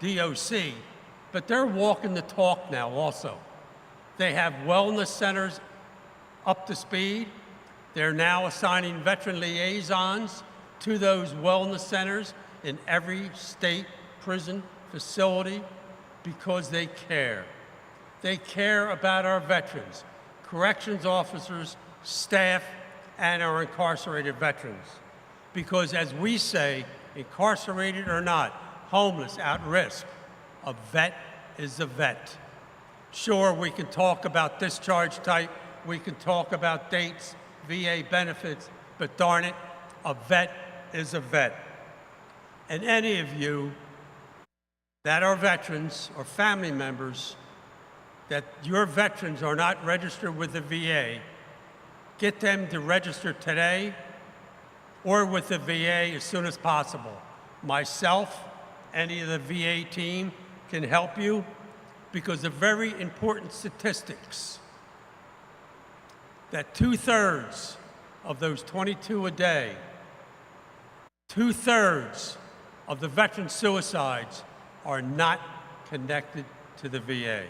DOC, but they're walking the talk now also. They have wellness centers up to speed. They're now assigning veteran liaisons to those wellness centers in every state prison facility because they care. They care about our veterans, corrections officers, staff, and our incarcerated veterans. Because as we say, incarcerated or not, homeless, at risk, a vet is a vet. Sure, we can talk about discharge type, we can talk about dates, VA benefits, but darn it, a vet is a vet. And any of you that are veterans or family members, that your veterans are not registered with the VA, get them to register today or with the VA as soon as possible. Myself, any of the VA team can help you, because the very important statistics that 2/3 of those 22 a day, 2/3 of the veteran suicides are not connected to the VA.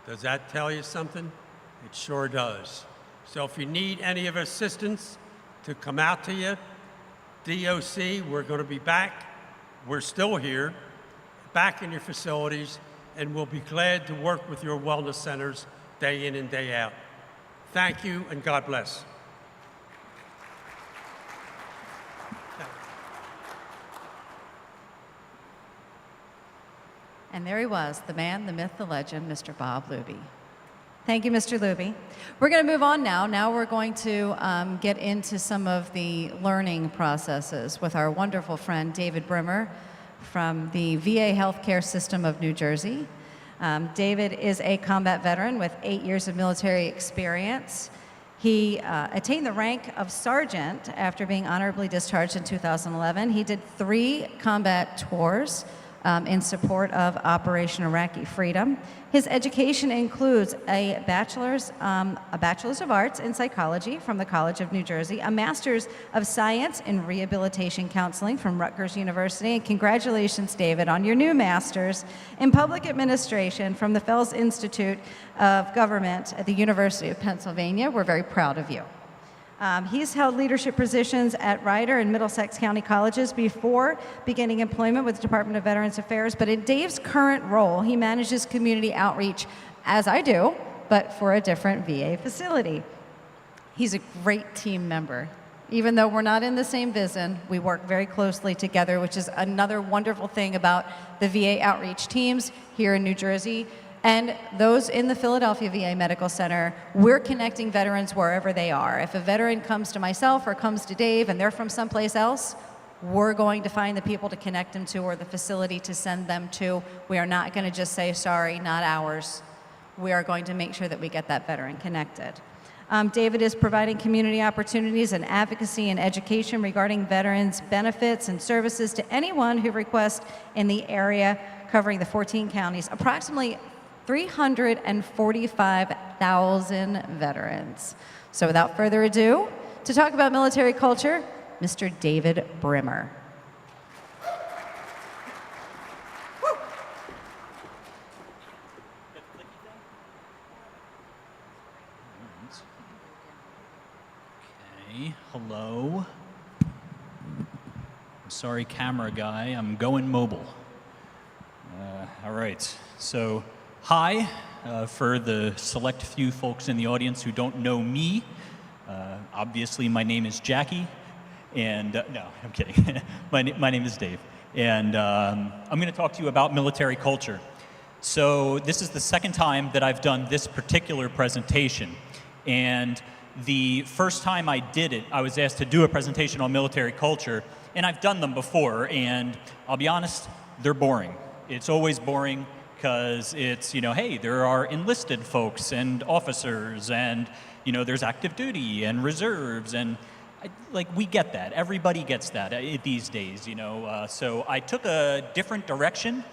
Does that tell you something? It sure does. So if you need any of assistance to come out to you, DOC, we're going to be back. We're still here, back in your facilities, and we'll be glad to work with your wellness centers day in and day out. Thank you, and God bless. And there he was, the man, the myth, the legend, Mr. Bob Luby. Thank you, Mr. Luby. We're going to move on now. Now we're going to get into some of the learning processes with our wonderful friend, David Brimmer, from the VA Healthcare System of New Jersey. David is a combat veteran with 8 years of military experience. He attained the rank of sergeant after being honorably discharged in 2011. He did 3 combat tours in support of Operation Iraqi Freedom. His education includes a bachelor's of arts in psychology from the College of New Jersey, a master's of science in rehabilitation counseling from Rutgers University, and congratulations, David, on your new master's in public administration from the Fels Institute of Government at the University of Pennsylvania. We're very proud of you. He's held leadership positions at Rider and Middlesex County Colleges before beginning employment with the Department of Veterans Affairs. But in Dave's current role, he manages community outreach, as I do, but for a different VA facility. He's a great team member. Even though we're not in the same VISN, we work very closely together, which is another wonderful thing about the VA outreach teams here in New Jersey. And those in the Philadelphia VA Medical Center, we're connecting veterans wherever they are. If a veteran comes to myself or comes to Dave and they're from someplace else, we're going to find the people to connect them to or the facility to send them to. We are not going to just say, sorry, not ours. We are going to make sure that we get that veteran connected. David is providing community opportunities and advocacy and education regarding veterans' benefits and services to anyone who requests in the area covering the 14 counties. Approximately 345,000 veterans. So without further ado, to talk about military culture, Mr. David Brimmer. Okay, hello. I'm sorry, camera guy, I'm going mobile. All right, so hi, for the select few folks in the audience who don't know me. Obviously, my name is Jackie, and no, I'm kidding. my name is Dave, and I'm going to talk to you about military culture. So this is the second time that I've done this particular presentation, and the first time I did it, I was asked to do a presentation on military culture, and I've done them before, and I'll be honest, they're boring. It's always boring, because it's, you know, hey, there are enlisted folks and officers and, you know, there's active duty and reserves and, like, we get that. Everybody gets that these days, you know. So I took a different direction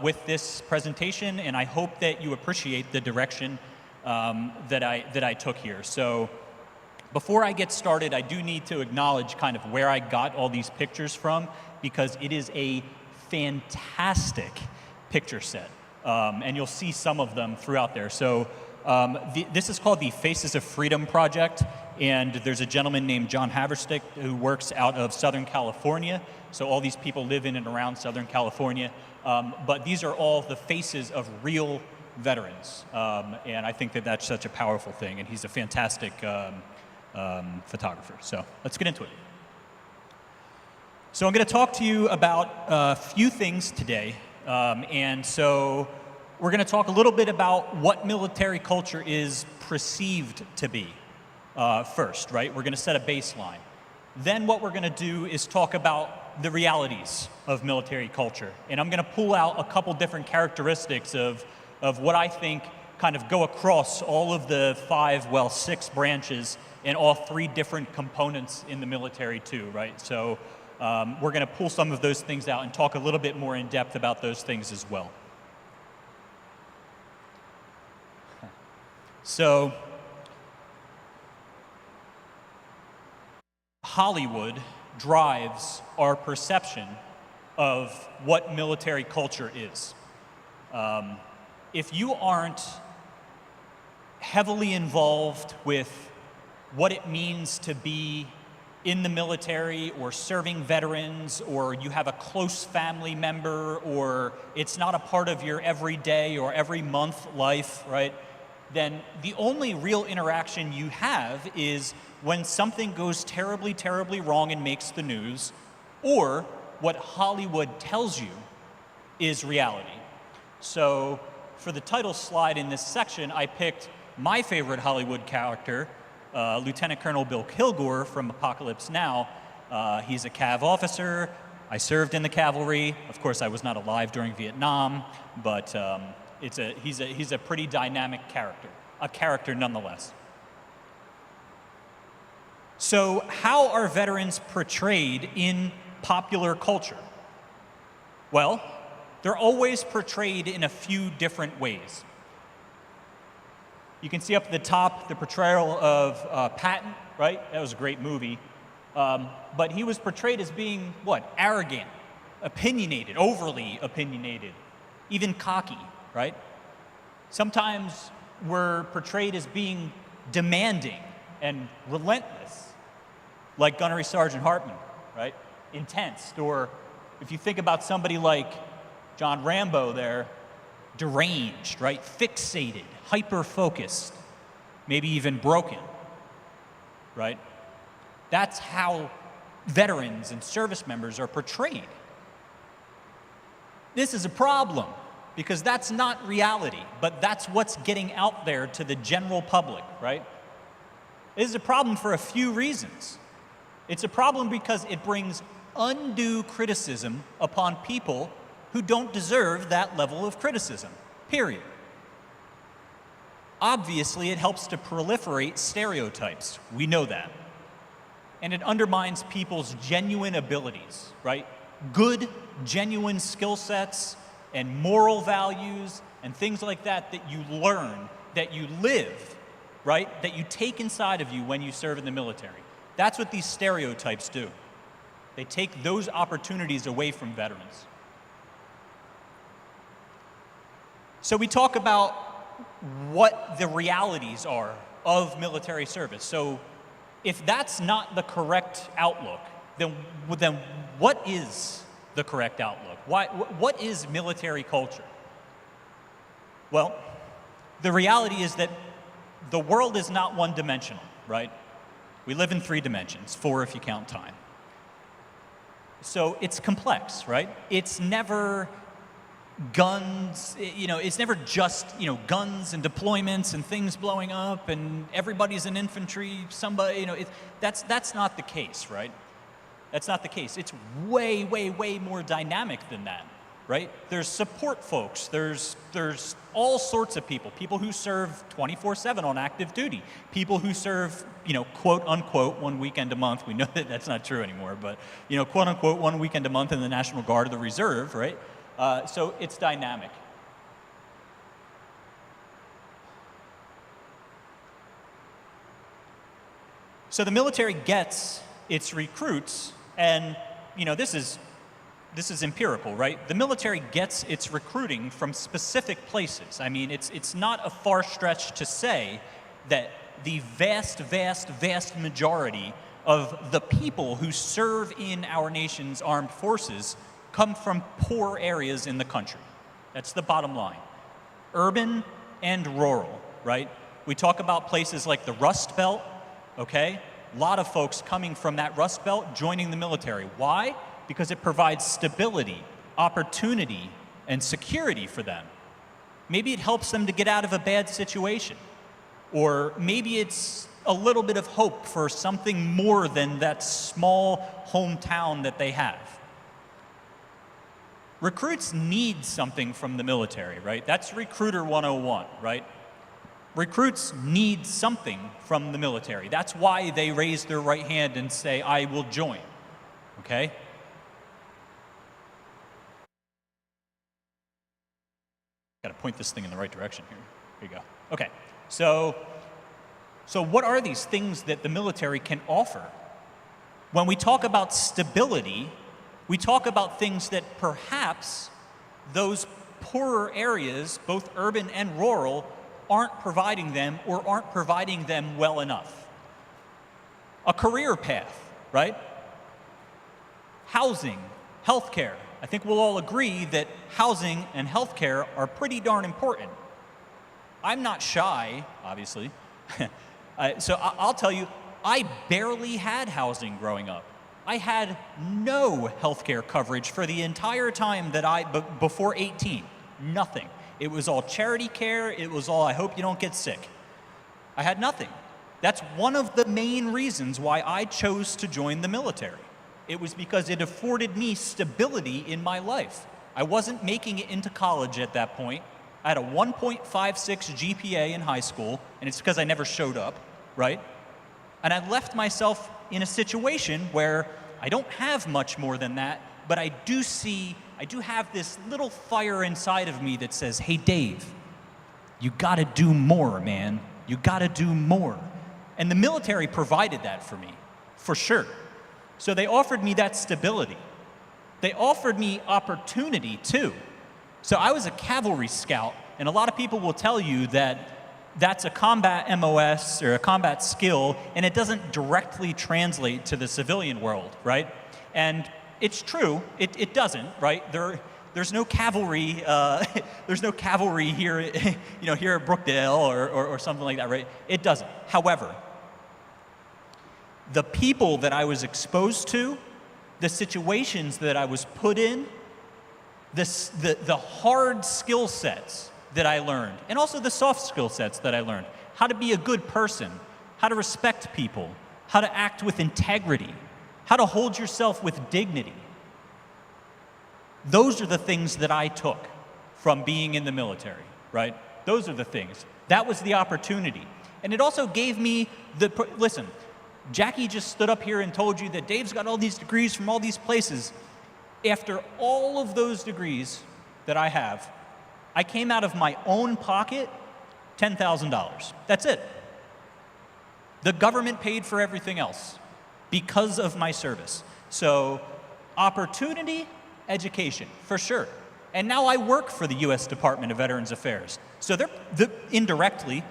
with this presentation, and I hope that you appreciate the direction that I took here. So before I get started, I do need to acknowledge kind of where I got all these pictures from, because it is a fantastic picture set. And you'll see some of them throughout there. So this is called the Faces of Freedom Project. And there's a gentleman named John Haverstick who works out of Southern California. So all these people live in and around Southern California. But these are all the faces of real veterans. And I think that that's such a powerful thing. And he's a fantastic photographer. So let's get into it. So I'm going to talk to you about a few things today. And so we're going to talk a little bit about what military culture is perceived to be first, right? We're going to set a baseline. Then what we're going to do is talk about the realities of military culture. And I'm going to pull out a couple different characteristics of what I think kind of go across all of the six branches and all three different components in the military too, right? So we're going to pull some of those things out and talk a little bit more in depth about those things as well. So Hollywood drives our perception of what military culture is. If you aren't heavily involved with what it means to be in the military or serving veterans, or you have a close family member, or it's not a part of your everyday or every month life, right? Then the only real interaction you have is when something goes terribly, terribly wrong and makes the news, or what Hollywood tells you is reality. So for the title slide in this section, I picked my favorite Hollywood character, Lieutenant Colonel Bill Kilgore from Apocalypse Now. He's a Cav officer. I served in the cavalry. Of course, I was not alive during Vietnam, but he's a pretty dynamic character, a character nonetheless. So how are veterans portrayed in popular culture? Well, they're always portrayed in a few different ways. You can see up at the top the portrayal of Patton, right? That was a great movie. But he was portrayed as being, what? Arrogant, opinionated, overly opinionated, even cocky, right? Sometimes we're portrayed as being demanding and relentless, like Gunnery Sergeant Hartman, right? Intense. Or if you think about somebody like John Rambo there, deranged, right? Fixated, hyper-focused, maybe even broken, right? That's how veterans and service members are portrayed. This is a problem because that's not reality, but that's what's getting out there to the general public, right? This is a problem for a few reasons. It's a problem because it brings undue criticism upon people who don't deserve that level of criticism, period. Obviously, it helps to proliferate stereotypes. We know that. And it undermines people's genuine abilities, right? Good, genuine skill sets and moral values and things like that that you learn, that you live, right? That you take inside of you when you serve in the military. That's what these stereotypes do. They take those opportunities away from veterans. So we talk about what the realities are of military service. So if that's not the correct outlook, then what is the correct outlook? What is military culture? Well, the reality is that the world is not one-dimensional, right? We live in 3 dimensions, 4 if you count time. So it's complex, right? It's never guns, it's never just, guns and deployments and things blowing up and everybody's in infantry, somebody, that's not the case, right? That's not the case. It's way, way, way more dynamic than that, right? There's support folks, there's all sorts of people who serve 24/7 on active duty, people who serve, quote unquote, 1 weekend a month. We know that that's not true anymore, but, quote unquote, 1 weekend a month in the National Guard or the Reserve, right? So it's dynamic. So the military gets its recruits, and this is this is empirical, right? The military gets its recruiting from specific places. I mean, it's not a far stretch to say that the vast, vast, vast majority of the people who serve in our nation's armed forces come from poor areas in the country. That's the bottom line. Urban and rural, right? We talk about places like the Rust Belt, okay? A lot of folks coming from that Rust Belt joining the military. Why? Because it provides stability, opportunity, and security for them. Maybe it helps them to get out of a bad situation. Or maybe it's a little bit of hope for something more than that small hometown that they have. Recruits need something from the military, right? That's Recruiter 101, right? Recruits need something from the military. That's why they raise their right hand and say, I will join, okay? Got to point this thing in the right direction here. Here you go. Okay, so what are these things that the military can offer? When we talk about stability, we talk about things that perhaps those poorer areas, both urban and rural, aren't providing them or aren't providing them well enough. A career path, right? Housing, healthcare. I think we'll all agree that housing and healthcare are pretty darn important. I'm not shy, obviously. So I'll tell you, I barely had housing growing up. I had no healthcare coverage for the entire time that before 18, nothing. It was all charity care, it was all, I hope you don't get sick. I had nothing. That's one of the main reasons why I chose to join the military. It was because it afforded me stability in my life. I wasn't making it into college at that point. I had a 1.56 GPA in high school, and it's because I never showed up, right? And I left myself in a situation where I don't have much more than that, but I do have this little fire inside of me that says, hey, Dave, you gotta do more, man. You gotta do more. And the military provided that for me, for sure. So they offered me that stability. They offered me opportunity, too. So I was a cavalry scout, and a lot of people will tell you that that's a combat MOS or a combat skill, and it doesn't directly translate to the civilian world, right? And it's true, it doesn't, right? There's no cavalry. There's no cavalry here, here at Brookdale or something like that, right? It doesn't. However, the people that I was exposed to, the situations that I was put in, the hard skill sets that I learned, and also the soft skill sets that I learned, how to be a good person, how to respect people, how to act with integrity, how to hold yourself with dignity. Those are the things that I took from being in the military, right? Those are the things. That was the opportunity. And it also gave me listen, Jackie just stood up here and told you that Dave's got all these degrees from all these places. After all of those degrees that I have, I came out of my own pocket $10,000. That's it. The government paid for everything else because of my service. So opportunity, education, for sure. And now I work for the U.S. Department of Veterans Affairs. So indirectly,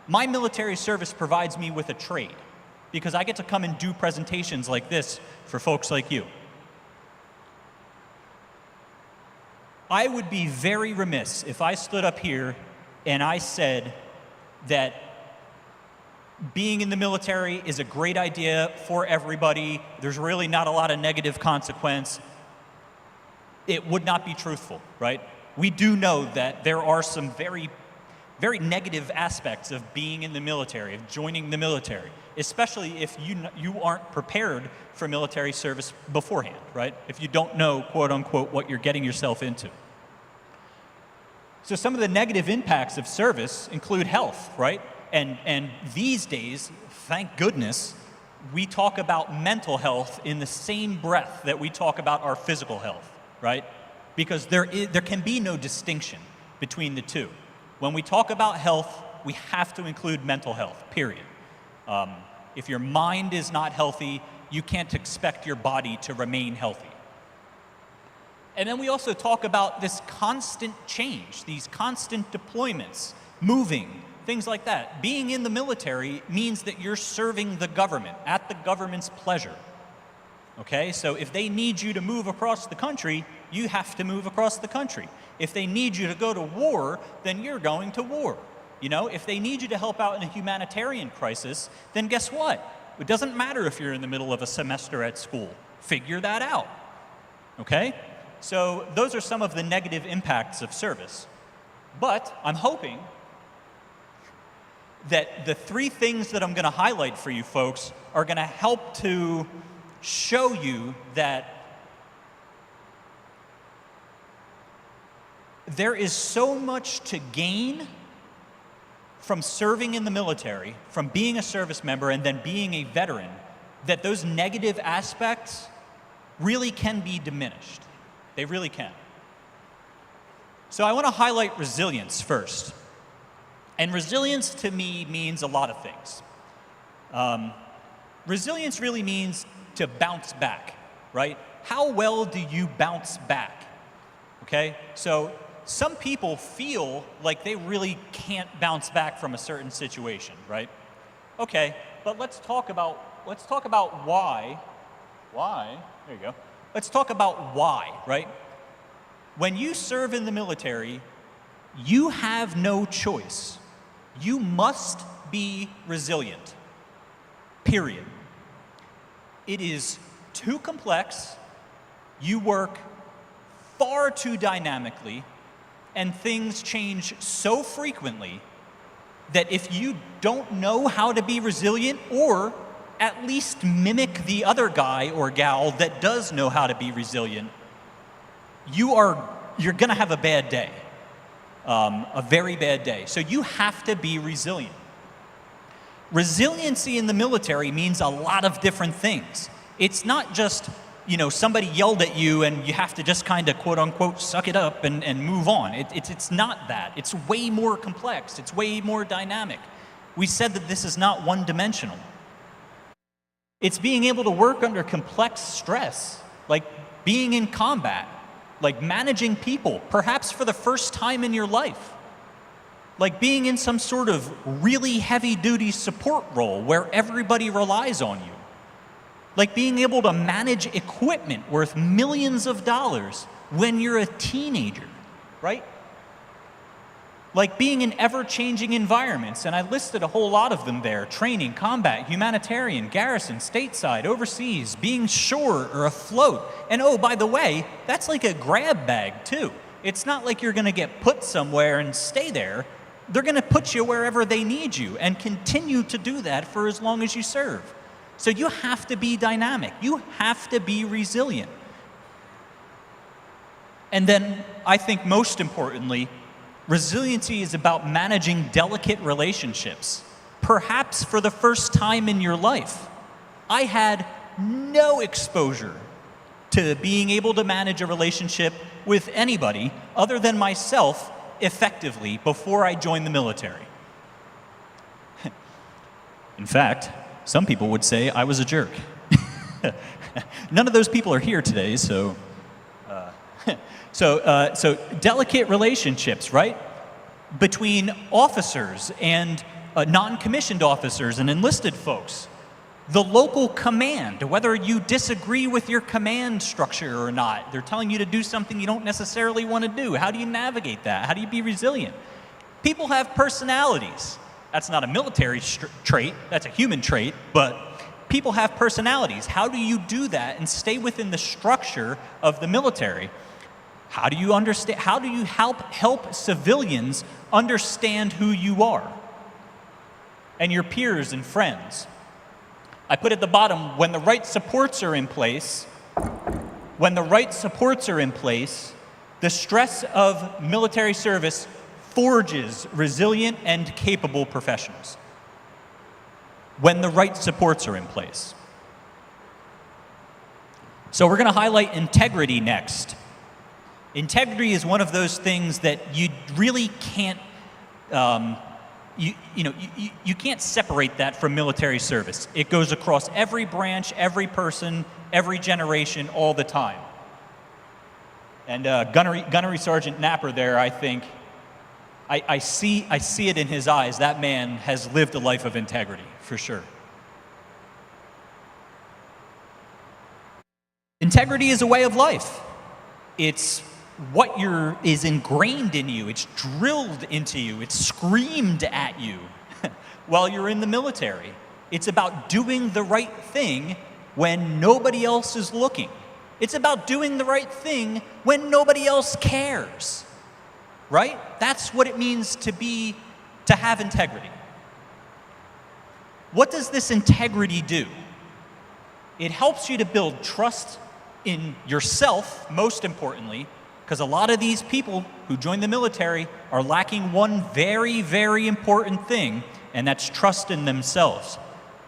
my military service provides me with a trade because I get to come and do presentations like this for folks like you. I would be very remiss if I stood up here and I said that being in the military is a great idea for everybody. There's really not a lot of negative consequence. It would not be truthful, right? We do know that there are some very, very negative aspects of being in the military, of joining the military, especially if you aren't prepared for military service beforehand, right? If you don't know, quote unquote, what you're getting yourself into. So some of the negative impacts of service include health, right? And these days, thank goodness, we talk about mental health in the same breath that we talk about our physical health, right? Because there can be no distinction between the two. When we talk about health, we have to include mental health, period. If your mind is not healthy, you can't expect your body to remain healthy. And then we also talk about this constant change, these constant deployments, moving, things like that. Being in the military means that you're serving the government at the government's pleasure. Okay, so if they need you to move across the country, you have to move across the country. If they need you to go to war, then you're going to war. You know, if they need you to help out in a humanitarian crisis, then guess what? It doesn't matter if you're in the middle of a semester at school. Figure that out. Okay? So those are some of the negative impacts of service. But I'm hoping that the 3 things that I'm going to highlight for you folks are going to help to show you that there is so much to gain from serving in the military, from being a service member and then being a veteran, that those negative aspects really can be diminished. They really can. So I want to highlight resilience first. And resilience to me means a lot of things. Resilience really means to bounce back, right? How well do you bounce back? Okay? So some people feel like they really can't bounce back from a certain situation, right? Okay, but let's talk about why. There you go. Let's talk about why, right? When you serve in the military, you have no choice. You must be resilient. Period. It is too complex. You work far too dynamically, and things change so frequently that if you don't know how to be resilient, or at least mimic the other guy or gal that does know how to be resilient, you're gonna have a bad day, a very bad day. So you have to be resilient. Resiliency in the military means a lot of different things. It's not just, you know, somebody yelled at you and you have to just kind of quote unquote suck it up and move on. It's not that. It's way more complex. It's way more dynamic. We said that this is not one-dimensional. It's being able to work under complex stress, like being in combat, like managing people, perhaps for the first time in your life, like being in some sort of really heavy-duty support role where everybody relies on you, like being able to manage equipment worth millions of dollars when you're a teenager, right? Like being in ever-changing environments, and I listed a whole lot of them there: training, combat, humanitarian, garrison, stateside, overseas, being shore or afloat. And oh, by the way, that's like a grab bag too. It's not like you're gonna get put somewhere and stay there. They're gonna put you wherever they need you and continue to do that for as long as you serve. So you have to be dynamic. You have to be resilient. And then I think most importantly, resiliency is about managing delicate relationships, perhaps for the first time in your life. I had no exposure to being able to manage a relationship with anybody other than myself effectively before I joined the military. In fact, some people would say I was a jerk. None of those people are here today, so So delicate relationships, right? Between officers and non-commissioned officers and enlisted folks. The local command, whether you disagree with your command structure or not, they're telling you to do something you don't necessarily want to do. How do you navigate that? How do you be resilient? People have personalities. That's not a military trait, that's a human trait, but people have personalities. How do you do that and stay within the structure of the military? How do you understand? How do you help civilians understand who you are and your peers and friends? I put at the bottom, when the right supports are in place, the stress of military service forges resilient and capable professionals. When the right supports are in place. So we're going to highlight integrity next. Integrity is one of those things that you really can't, you can't separate that from military service. It goes across every branch, every person, every generation, all the time. And Gunnery Sergeant Napper there, I think, I see it in his eyes. That man has lived a life of integrity, for sure. Integrity is a way of life. It's what is ingrained in you. It's drilled into you. It's screamed at you while you're in the military. It's about doing the right thing when nobody else is looking. It's about doing the right thing when nobody else cares, right? That's what it means to have integrity. What does this integrity do? It helps you to build trust in yourself, most importantly, because a lot of these people who join the military are lacking one very, very important thing, and that's trust in themselves.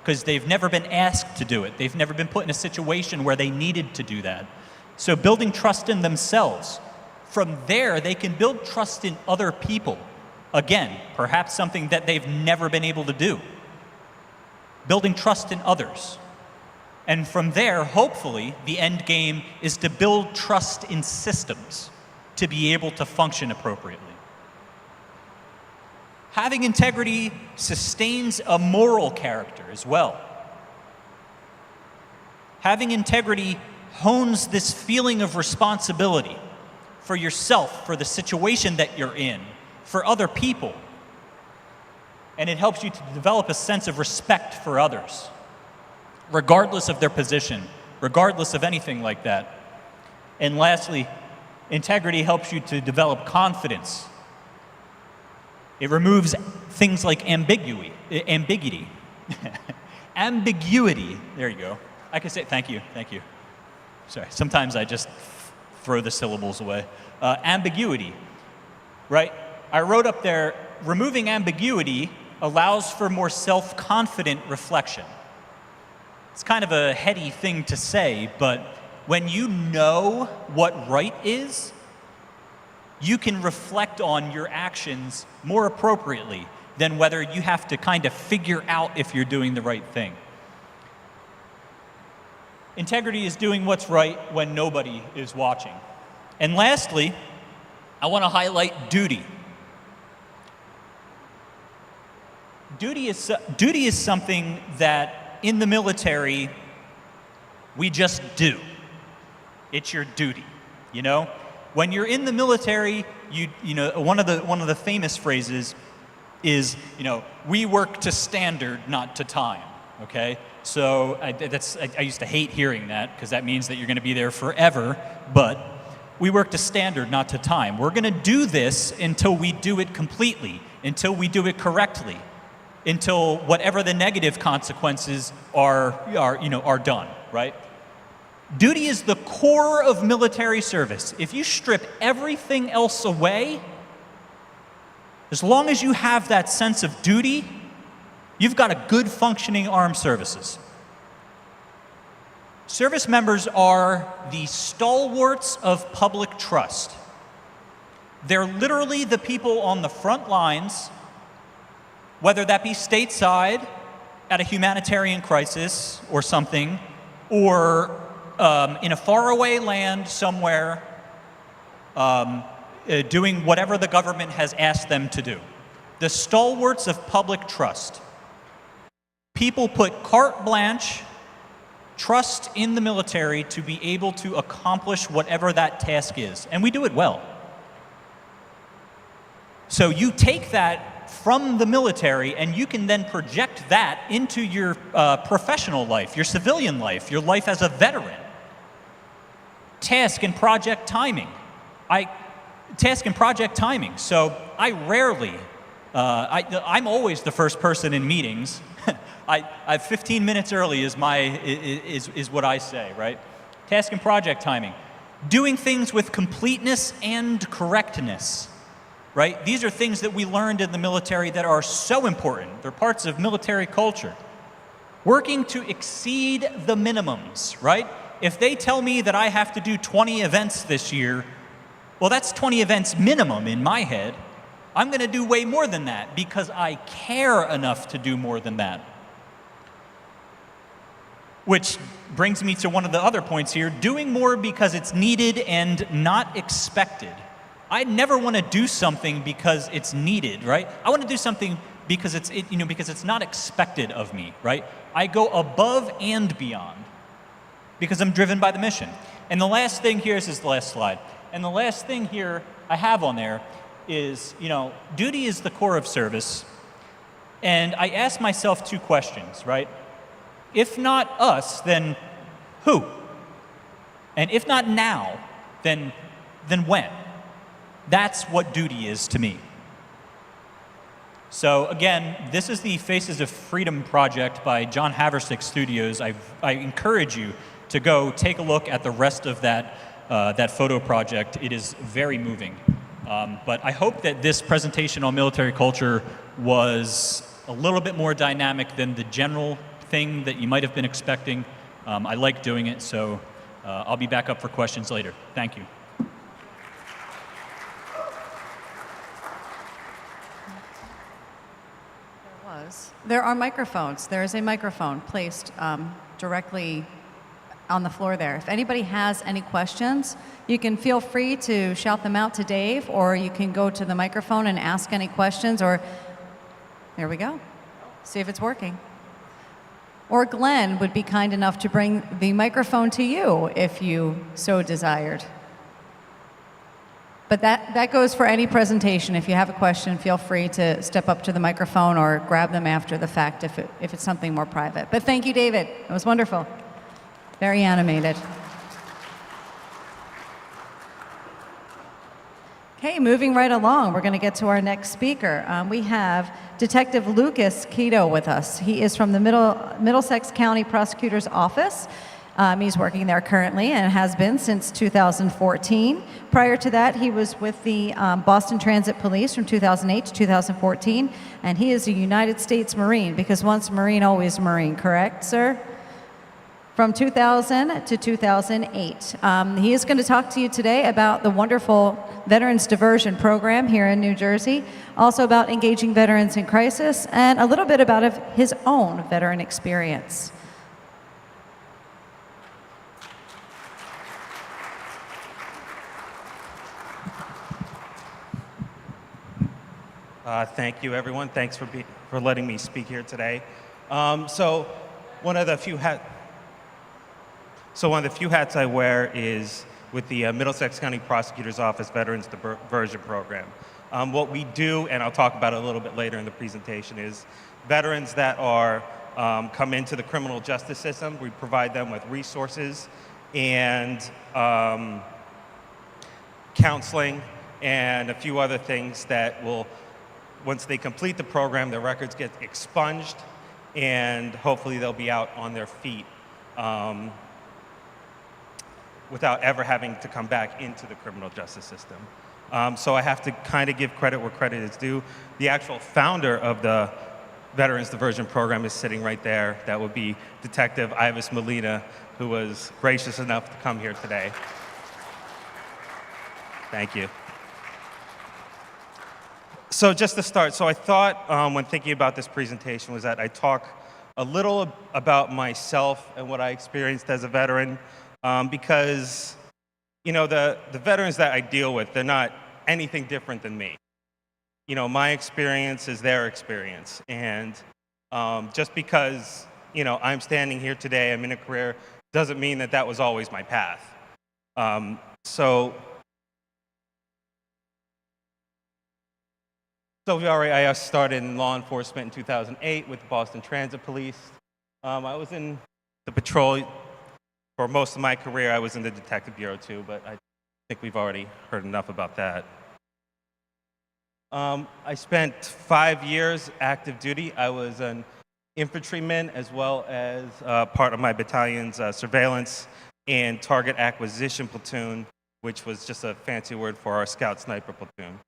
Because they've never been asked to do it. They've never been put in a situation where they needed to do that. So building trust in themselves. From there, they can build trust in other people. Again, perhaps something that they've never been able to do. Building trust in others. And from there, hopefully, the end game is to build trust in systems to be able to function appropriately. Having integrity sustains a moral character as well. Having integrity hones this feeling of responsibility for yourself, for the situation that you're in, for other people. And it helps you to develop a sense of respect for others, regardless of their position, regardless of anything like that. And lastly, integrity helps you to develop confidence. It removes things like ambiguity. Ambiguity, there you go. I can say, thank you. Sorry, sometimes I just throw the syllables away. Ambiguity, right? I wrote up there, removing ambiguity allows for more self-confident reflection. It's kind of a heady thing to say, but when you know what right is, you can reflect on your actions more appropriately than whether you have to kind of figure out if you're doing the right thing. Integrity is doing what's right when nobody is watching. And lastly, I want to highlight duty. Duty is something that in the military we just do. It's your duty, you know? When you're in the military, you know, one of the famous phrases is, you know, we work to standard, not to time. Okay, so I used to hate hearing that because that means that you're going to be there forever. But we work to standard, not to time. We're going to do this until we do it completely, until we do it correctly, until whatever the negative consequences are done. Right? Duty is the core of military service. If you strip everything else away, as long as you have that sense of duty, you've got a good functioning armed services. Service members are the stalwarts of public trust. They're literally the people on the front lines, whether that be stateside at a humanitarian crisis or something, or in a faraway land somewhere, doing whatever the government has asked them to do. The stalwarts of public trust. People put carte blanche trust in the military to be able to accomplish whatever that task is, and we do it well. So you take that from the military and you can then project that into your professional life, your civilian life, your life as a veteran. Task and project timing. So I rarely, I'm always the first person in meetings. I 15 minutes early is what I say, right? Task and project timing. Doing things with completeness and correctness, right? These are things that we learned in the military that are so important. They're parts of military culture. Working to exceed the minimums, right? If they tell me that I have to do 20 events this year, well, that's 20 events minimum in my head. I'm going to do way more than that because I care enough to do more than that. Which brings me to one of the other points here, doing more because it's needed and not expected. I never want to do something because it's needed, right? I want to do something because because it's not expected of me, right? I go above and beyond because I'm driven by the mission. And the last thing here, this is the last slide, and the last thing here I have on there is, duty is the core of service. And I ask myself two questions, right? If not us, then who? And if not now, then when? That's what duty is to me. So again, this is the Faces of Freedom project by John Haverstick Studios. I encourage you to go take a look at the rest of that photo project. It is very moving. But I hope that this presentation on military culture was a little bit more dynamic than the general thing that you might have been expecting. I like doing it, so I'll be back up for questions later. Thank you. There are microphones. There is a microphone placed directly on the floor there. If anybody has any questions, you can feel free to shout them out to Dave, or you can go to the microphone and ask any questions, or there we go. See if it's working. Or Glenn would be kind enough to bring the microphone to you if you so desired. But that goes for any presentation. If you have a question, feel free to step up to the microphone or grab them after the fact if it's something more private. But thank you, David. It was wonderful. Very animated. Okay, moving right along, we're going to get to our next speaker. We have Detective Lucas Keto with us. He is from the Middlesex County Prosecutor's Office. He's working there currently and has been since 2014. Prior to that, he was with the Boston Transit Police from 2008 to 2014, and he is a United States Marine, because once Marine, always Marine, correct, sir? From 2000 to 2008. He is going to talk to you today about the wonderful Veterans Diversion Program here in New Jersey, also about engaging veterans in crisis, and a little bit about his own veteran experience. Thank you, everyone. Thanks for letting me speak here today. So one of the few hats I wear is with the Middlesex County Prosecutor's Office Veterans Diversion Program. What we do, and I'll talk about it a little bit later in the presentation, is veterans that are come into the criminal justice system, we provide them with resources and counseling and a few other things that will, once they complete the program, their records get expunged, and hopefully they'll be out on their feet without ever having to come back into the criminal justice system. So I have to kind of give credit where credit is due. The actual founder of the Veterans Diversion Program is sitting right there. That would be Detective Ivis Molina, who was gracious enough to come here today. Thank you. So just to start, so I thought when thinking about this presentation was that I talk a little about myself and what I experienced as a veteran, because the veterans that I deal with, they're not anything different than me. My experience is their experience, and just because I'm standing here today, I'm in a career, doesn't mean that was always my path. I started in law enforcement in 2008 with the Boston Transit Police. I was in the patrol for most of my career. I was in the Detective Bureau too, but I think we've already heard enough about that. I spent 5 years active duty. I was an infantryman as well as part of my battalion's surveillance and target acquisition platoon, which was just a fancy word for our scout sniper platoon.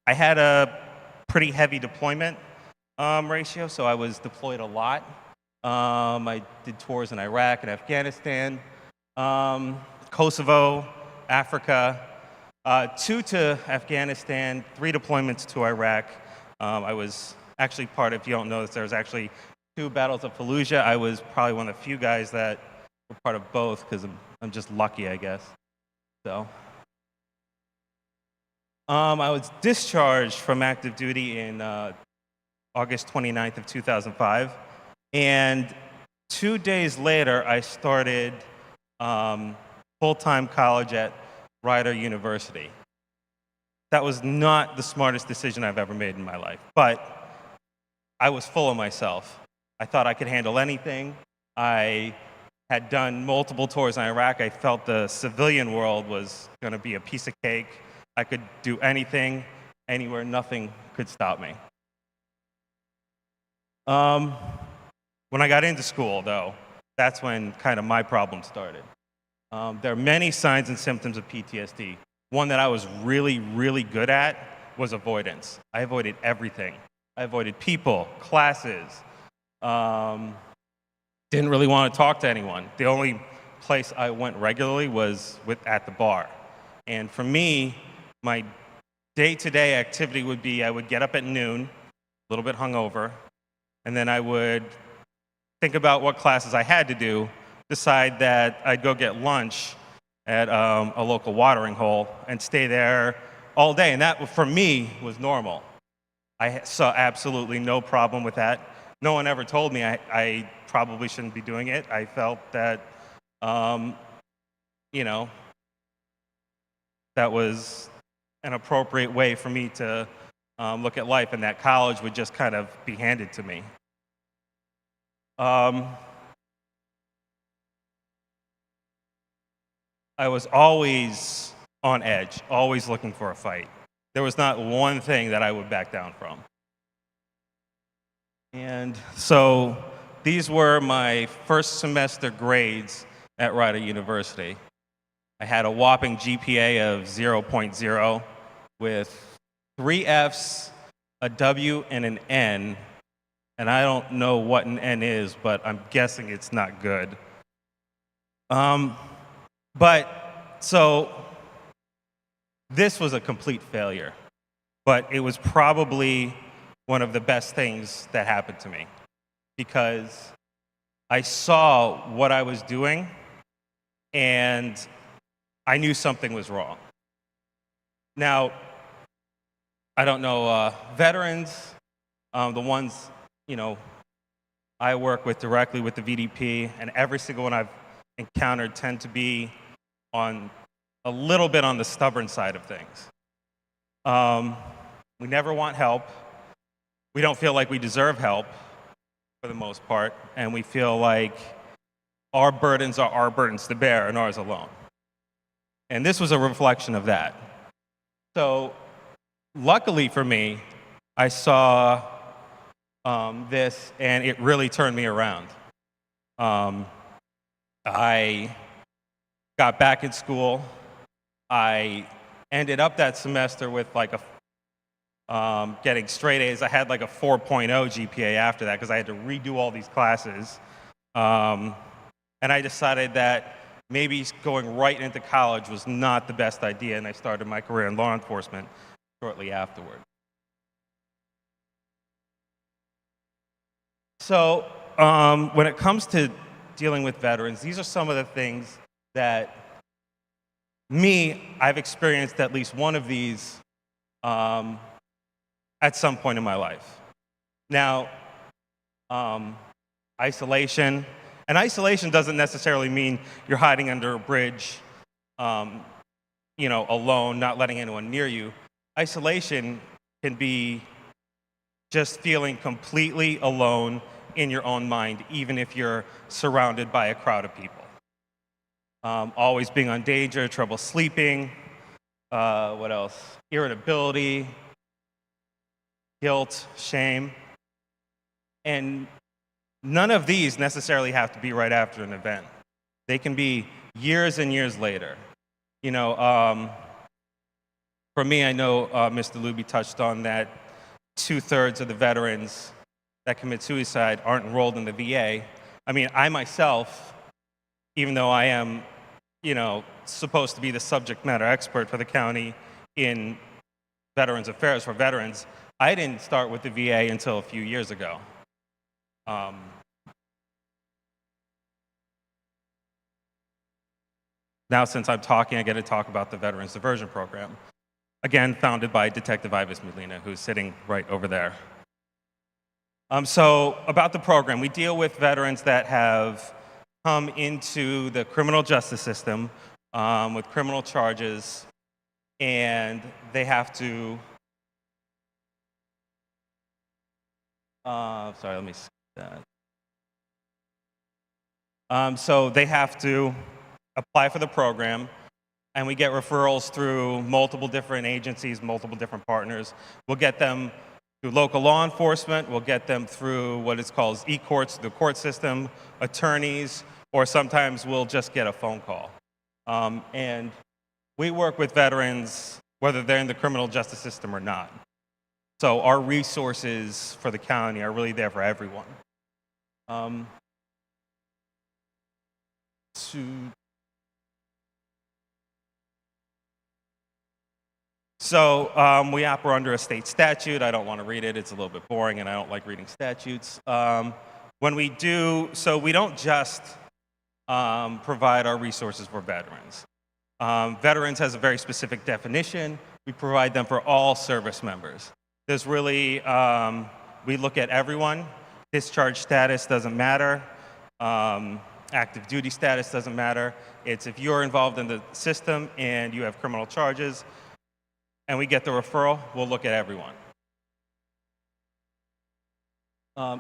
I had a pretty heavy deployment ratio, so I was deployed a lot. I did tours in Iraq and Afghanistan, Kosovo, Africa, 2 to Afghanistan, 3 deployments to Iraq. I was actually part, if you don't know this, there was actually 2 battles of Fallujah. I was probably one of the few guys that were part of both because I'm just lucky, I guess. So, I was discharged from active duty in August 29th of 2005, and 2 days later, I started full-time college at Rider University. That was not the smartest decision I've ever made in my life, but I was full of myself. I thought I could handle anything. I had done multiple tours in Iraq. I felt the civilian world was going to be a piece of cake. I could do anything, anywhere, nothing could stop me. When I got into school, though, that's when kind of my problem started. There are many signs and symptoms of PTSD. One that I was really, really good at was avoidance. I avoided everything. I avoided people, classes, didn't really want to talk to anyone. The only place I went regularly was at the bar. And for me, my day-to-day activity would be I would get up at noon, a little bit hungover, and then I would think about what classes I had to do, decide that I'd go get lunch at a local watering hole and stay there all day. And that, for me, was normal. I saw absolutely no problem with that. No one ever told me I probably shouldn't be doing it. I felt that, you know, that was an appropriate way for me to look at life, and that college would just kind of be handed to me. I was always on edge, always looking for a fight. There was not one thing that I would back down from. And so these were my first semester grades at Rider University. I had a whopping GPA of 0.0 with 3 Fs, a W, and an N. And I don't know what an N is, but I'm guessing it's not good. So this was a complete failure, but it was probably one of the best things that happened to me because I saw what I was doing and I knew something was wrong. Now, I don't know, veterans, the ones, you know, I work with directly with the VDP, and every single one I've encountered tend to be on a little bit on the stubborn side of things. We never want help. We don't feel like we deserve help for the most part, and we feel like our burdens are our burdens to bear and ours alone. And this was a reflection of that. So luckily for me, I saw this, and it really turned me around. I got back in school. I ended up that semester with like getting straight A's. I had like a 4.0 GPA after that because I had to redo all these classes. And I decided that maybe going right into college was not the best idea, and I started my career in law enforcement shortly afterward. So when it comes to dealing with veterans, these are some of the things that I've experienced at least one of these at some point in my life. Now, isolation, and isolation doesn't necessarily mean you're hiding under a bridge, you know, alone, not letting anyone near you. Isolation can be just feeling completely alone in your own mind, even if you're surrounded by a crowd of people. Always being on danger, trouble sleeping, what else? Irritability, guilt, shame. And none of these necessarily have to be right after an event. They can be years and years later. You know, for me, I know Mr. Luby touched on that 2/3 of the veterans that commit suicide aren't enrolled in the VA. I mean, I myself, even though I am, you know, supposed to be the subject matter expert for the county in Veterans Affairs for veterans, I didn't start with the VA until a few years ago. Now, since I'm talking, I get to talk about the Veterans Diversion Program. Again, founded by Detective Ivis Molina, who's sitting right over there. So about the program, we deal with veterans that have come into the criminal justice system with criminal charges, and they have to, sorry, let me skip that. So they have to apply for the program, and we get referrals through multiple different agencies, multiple different partners. We'll get them through local law enforcement, we'll get them through what is called e-courts, the court system, attorneys, or sometimes we'll just get a phone call. And we work with veterans whether they're in the criminal justice system or not. So our resources for the county are really there for everyone. So we operate under a state statute. I don't want to read it. It's a little bit boring, and I don't like reading statutes. When we do, so we don't just provide our resources for veterans. Veterans has a very specific definition. We provide them for all service members. There's really, we look at everyone. Discharge status doesn't matter. Active duty status doesn't matter. It's if you're involved in the system and you have criminal charges, and we get the referral, we'll look at everyone.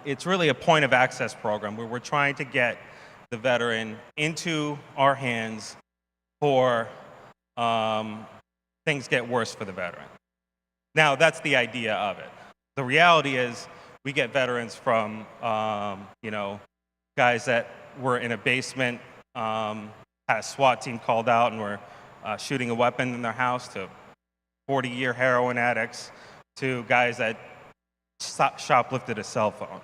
It's really a point of access program where we're trying to get the veteran into our hands for things get worse for the veteran. Now, that's the idea of it. The reality is we get veterans from, guys that were in a basement, had a SWAT team called out and were shooting a weapon in their house, to 40-year heroin addicts, to guys that shoplifted a cell phone.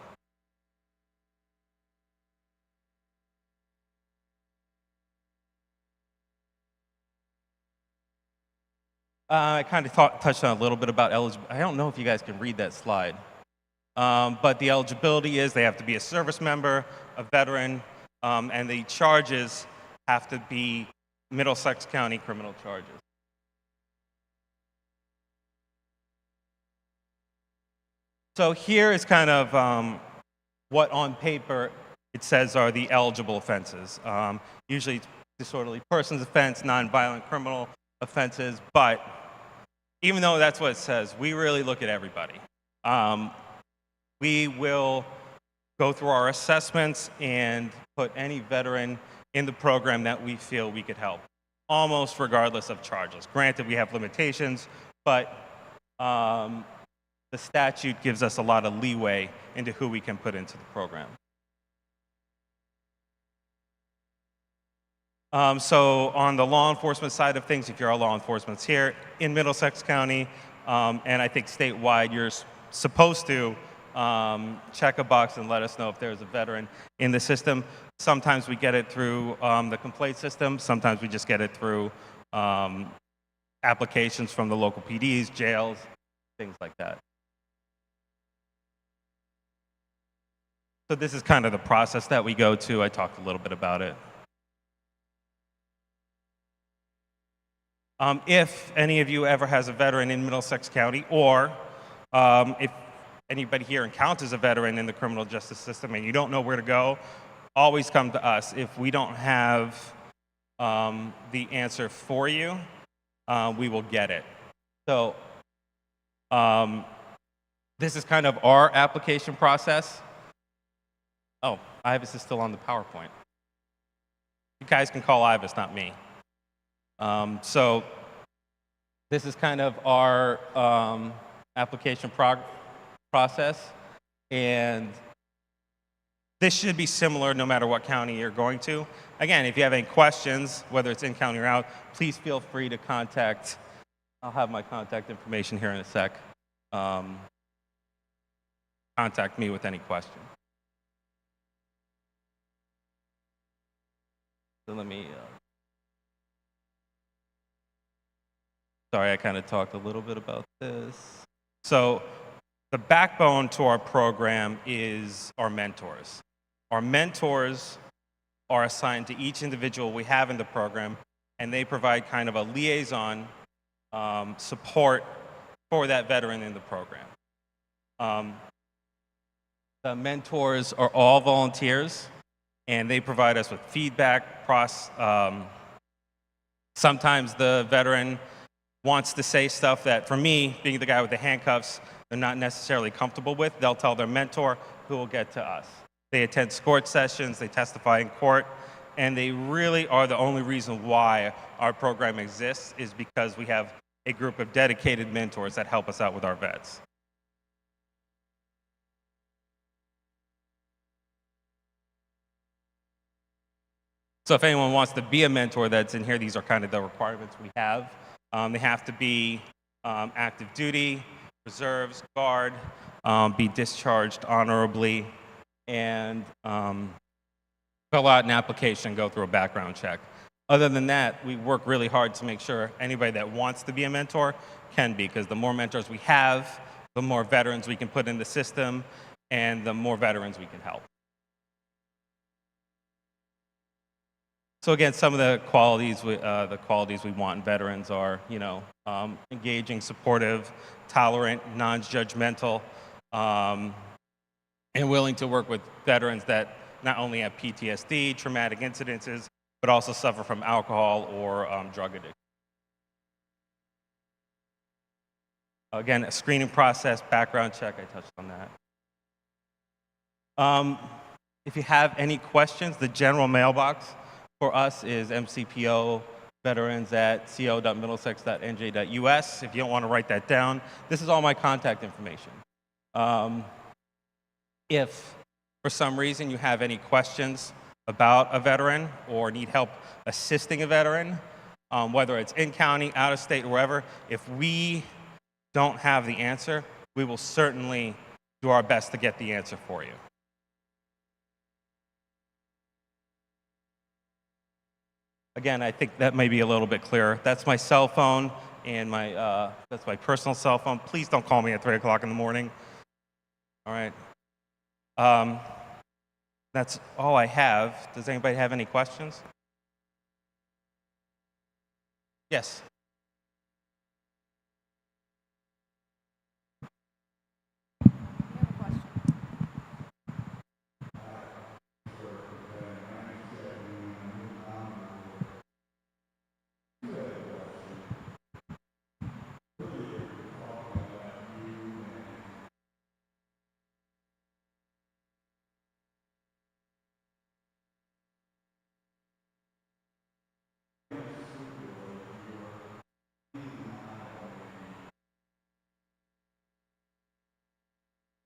I kind of touched on a little bit about eligibility. I don't know if you guys can read that slide. But the eligibility is they have to be a service member, a veteran, and the charges have to be Middlesex County criminal charges. So here is kind of what on paper it says are the eligible offenses. Usually disorderly persons offense, nonviolent criminal offenses, but even though that's what it says, we really look at everybody. We will go through our assessments and put any veteran in the program that we feel we could help, almost regardless of charges. Granted, we have limitations, but the statute gives us a lot of leeway into who we can put into the program. So on the law enforcement side of things, if you're a law enforcement here in Middlesex County, and I think statewide, you're supposed to check a box and let us know if there's a veteran in the system. Sometimes we get it through the complaint system. Sometimes we just get it through applications from the local PDs, jails, things like that. So this is kind of the process that we go to. I talked a little bit about it. If any of you ever has a veteran in Middlesex County, or if anybody here encounters a veteran in the criminal justice system and you don't know where to go, always come to us. If we don't have the answer for you, we will get it. So this is kind of our application process. Oh, Ivis is still on the PowerPoint. You guys can call Ivis, not me. So this is kind of our application process, and this should be similar no matter what county you're going to. Again, if you have any questions, whether it's in county or out, please feel free to contact. I'll have my contact information here in a sec. Contact me with any question. So let me, sorry, I kind of talked a little bit about this. So the backbone to our program is our mentors. Our mentors are assigned to each individual we have in the program, and they provide kind of a liaison support for that veteran in the program. The mentors are all volunteers, and they provide us with feedback. Sometimes the veteran wants to say stuff that, for me, being the guy with the handcuffs, they're not necessarily comfortable with. They'll tell their mentor, who will get to us. They attend court sessions, they testify in court, and they really are the only reason why our program exists, is because we have a group of dedicated mentors that help us out with our vets. So if anyone wants to be a mentor that's in here, these are kind of the requirements we have. They have to be active duty, reserves, guard, be discharged honorably, and fill out an application, go through a background check. Other than that, we work really hard to make sure anybody that wants to be a mentor can be, because the more mentors we have, the more veterans we can put in the system, and the more veterans we can help. So again, some of the qualities we want in veterans are, engaging, supportive, tolerant, non-judgmental, and willing to work with veterans that not only have PTSD, traumatic incidences, but also suffer from alcohol or drug addiction. Again, a screening process, background check, I touched on that. If you have any questions, the general mailbox for us is mcpoveterans@co.middlesex.nj.us. If you don't want to write that down, this is all my contact information. If for some reason you have any questions about a veteran or need help assisting a veteran, whether it's in county, out of state, or wherever, if we don't have the answer, we will certainly do our best to get the answer for you. Again, I think that may be a little bit clearer. That's my cell phone and that's my personal cell phone. Please don't call me at 3 o'clock in the morning. All right. That's all I have. Does anybody have any questions? Yes.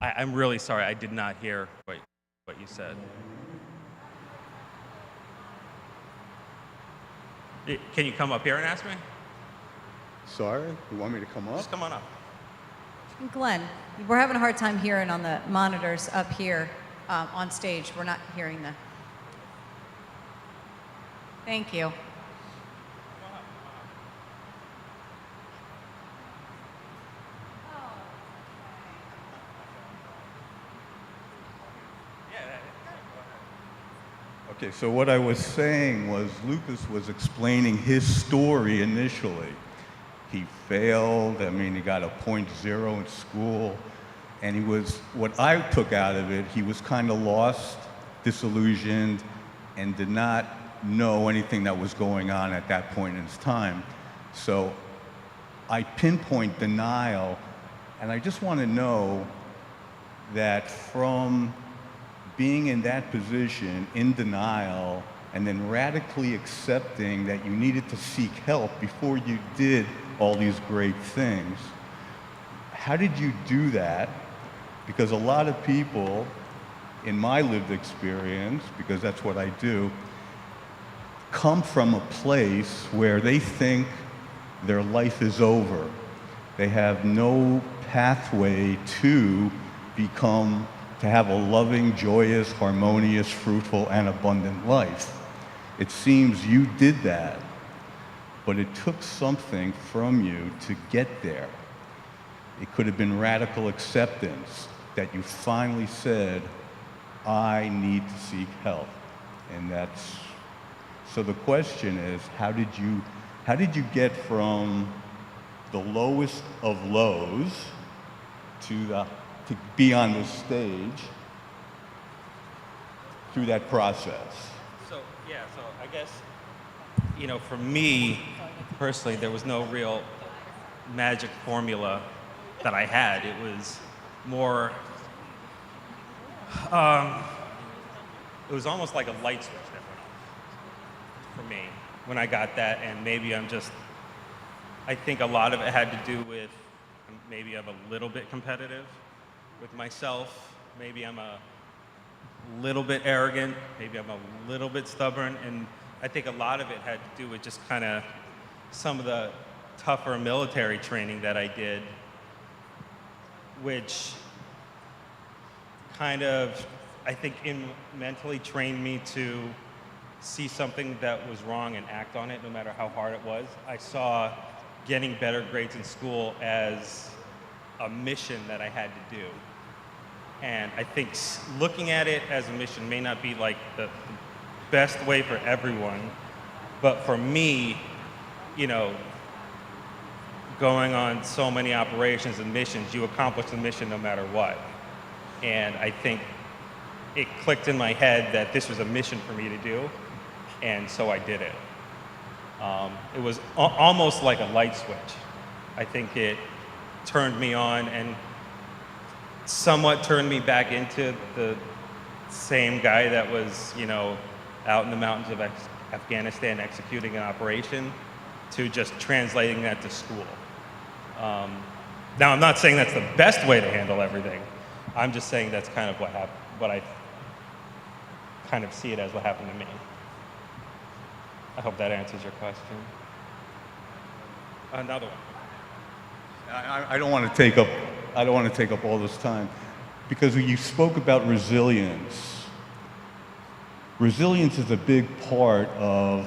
I'm really sorry. I did not hear what you said. Can you come up here and ask me? Sorry, you want me to come up? Just come on up. Glenn, we're having a hard time hearing on the monitors up here on stage. We're not hearing the. Thank you. Okay, so what I was saying was Lucas was explaining his story initially. He failed, he got a 0.0 in school, and what I took out of it, he was kind of lost, disillusioned, and did not know anything that was going on at that point in his time. So I pinpoint denial, and I just want to know that from being in that position, in denial, and then radically accepting that you needed to seek help before you did all these great things. How did you do that? Because a lot of people, in my lived experience, because that's what I do, come from a place where they think their life is over. They have no pathway to have a loving, joyous, harmonious, fruitful, and abundant life. It seems you did that, but it took something from you to get there. It could have been radical acceptance that you finally said, I need to seek help. And that's, so the question is, how did you get from the lowest of lows to be on this stage through that process? So I guess, for me personally, there was no real magic formula that I had. It was more, it was almost like a light switch that went off for me when I got that, and maybe I think a lot of it had to do with, maybe I'm a little bit competitive with myself, maybe I'm a little bit arrogant, maybe I'm a little bit stubborn, and I think a lot of it had to do with just kind of some of the tougher military training that I did, which kind of, I think, mentally trained me to see something that was wrong and act on it no matter how hard it was. I saw getting better grades in school as a mission that I had to do. And I think looking at it as a mission may not be like the best way for everyone, but for me, going on so many operations and missions, you accomplish the mission no matter what. And I think it clicked in my head that this was a mission for me to do, and so I did it. It was almost like a light switch. I think it turned me on and somewhat turned me back into the same guy that was, out in the mountains of Afghanistan executing an operation, to just translating that to school. Now, I'm not saying that's the best way to handle everything. I'm just saying that's kind of what happened, what I kind of see it as what happened to me. I hope that answers your question. Another one. I don't want to take up all this time, because you spoke about resilience. Resilience is a big part of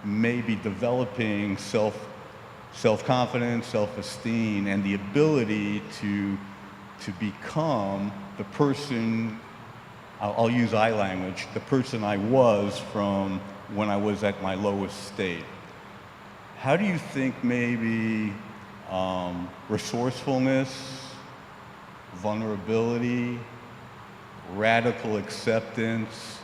maybe developing self-confidence, self-esteem, and the ability to become the person, I'll use I language, the person I was from when I was at my lowest state. How do you think maybe resourcefulness, vulnerability, radical acceptance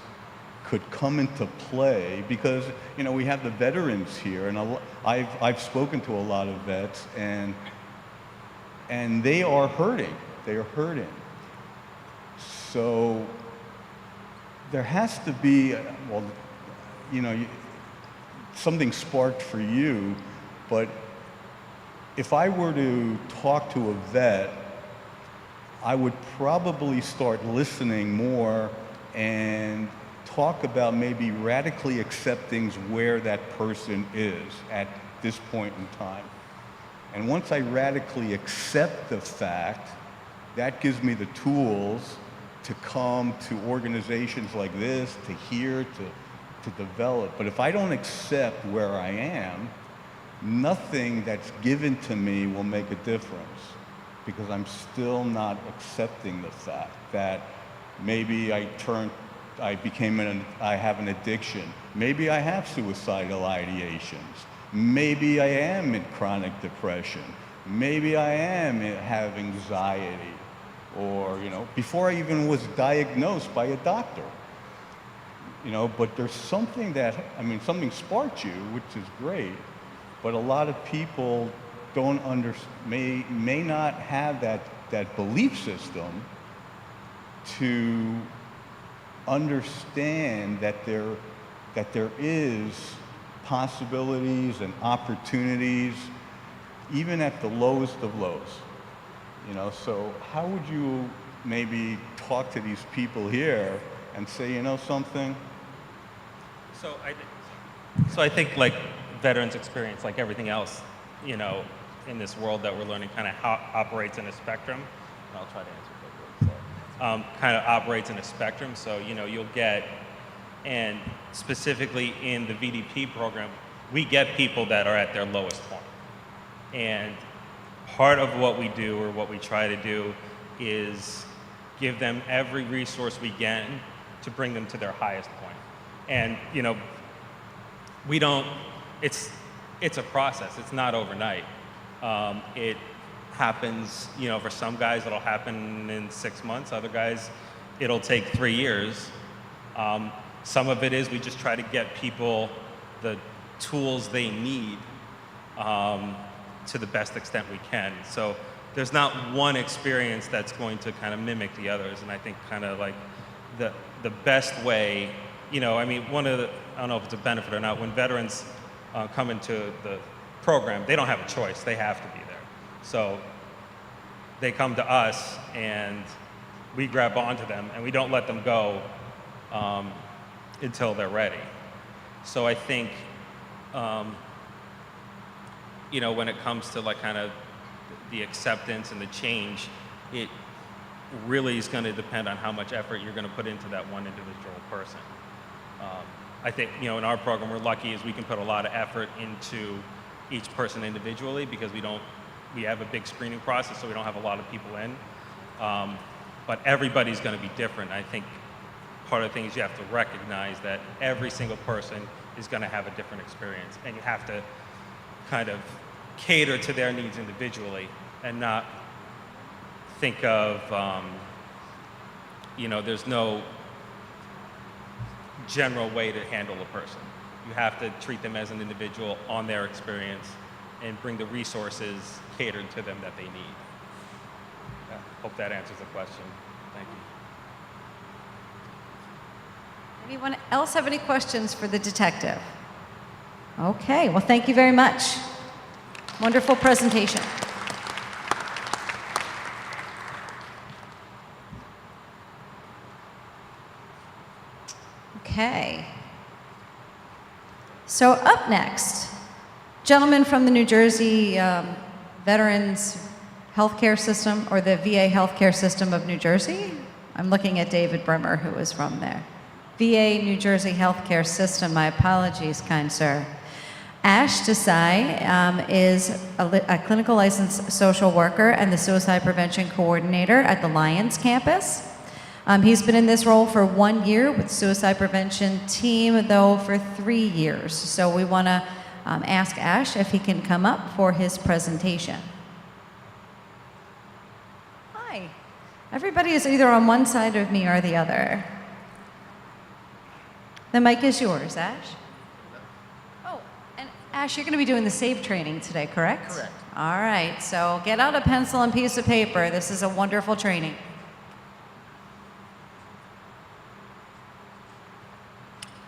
could come into play? Because we have the veterans here, and I've spoken to a lot of vets, and they are hurting. They are hurting. So there has to be, something sparked for you, but if I were to talk to a vet, I would probably start listening more and talk about maybe radically accepting where that person is at this point in time. And once I radically accept the fact, that gives me the tools to come to organizations like this, to hear, to develop. But if I don't accept where I am, nothing that's given to me will make a difference, because I'm still not accepting the fact that maybe I have an addiction. Maybe I have suicidal ideations. Maybe I am in chronic depression. Maybe I am have anxiety, or, before I even was diagnosed by a doctor. But there's something something sparked you, which is great, but a lot of people may not have that belief system to understand that there is possibilities and opportunities even at the lowest of lows. So how would you maybe talk to these people here and say, something? So I think like veterans experience, like everything else, in this world that we're learning, kind of operates in a spectrum. And I'll try to answer quickly. Kind of operates in a spectrum. So, you'll get, and specifically in the VDP program, we get people that are at their lowest point. And part of what we do, or what we try to do, is give them every resource we can to bring them to their highest point. And, you know, we don't, it's a process. It's not overnight. It happens, you know, for some guys it'll happen in 6 months. Other guys, it'll take 3 years. Some of it is we just try to get people the tools they need to the best extent we can. So there's not one experience that's going to kind of mimic the others. And I think kind of like the best way, you know, I mean, one of the, I don't know if it's a benefit or not, when veterans come into the program, they don't have a choice. They have to be there. So they come to us and we grab onto them and we don't let them go until they're ready. So I think, you know, when it comes to like kind of the acceptance and the change, it really is going to depend on how much effort you're going to put into that one individual person. I think, you know, in our program, we're lucky as we can put a lot of effort into each person individually because we have a big screening process, so we don't have a lot of people in. But everybody's going to be different. I think part of the thing is you have to recognize that every single person is going to have a different experience, and you have to kind of cater to their needs individually and not think of, you know, there's no general way to handle a person. You have to treat them as an individual on their experience and bring the resources catered to them that they need. Yeah, hope that answers the question. Thank you. Anyone else have any questions for the detective? Okay, well, thank you very much. Wonderful presentation. Okay. So up next, gentleman from the New Jersey Veterans Healthcare System, or the VA Healthcare System of New Jersey. I'm looking at David Brimmer, who is from there. VA New Jersey Healthcare System, my apologies, kind sir. Ash Desai is a clinical licensed social worker and the suicide prevention coordinator at the Lions campus. He's been in this role for 1 year with suicide prevention team, though, for 3 years. So we want to ask Ash if he can come up for his presentation. Hi. Everybody is either on one side of me or the other. The mic is yours, Ash. Oh, and Ash, you're going to be doing the SAVE training today, correct? Correct. All right, so get out a pencil and piece of paper. This is a wonderful training.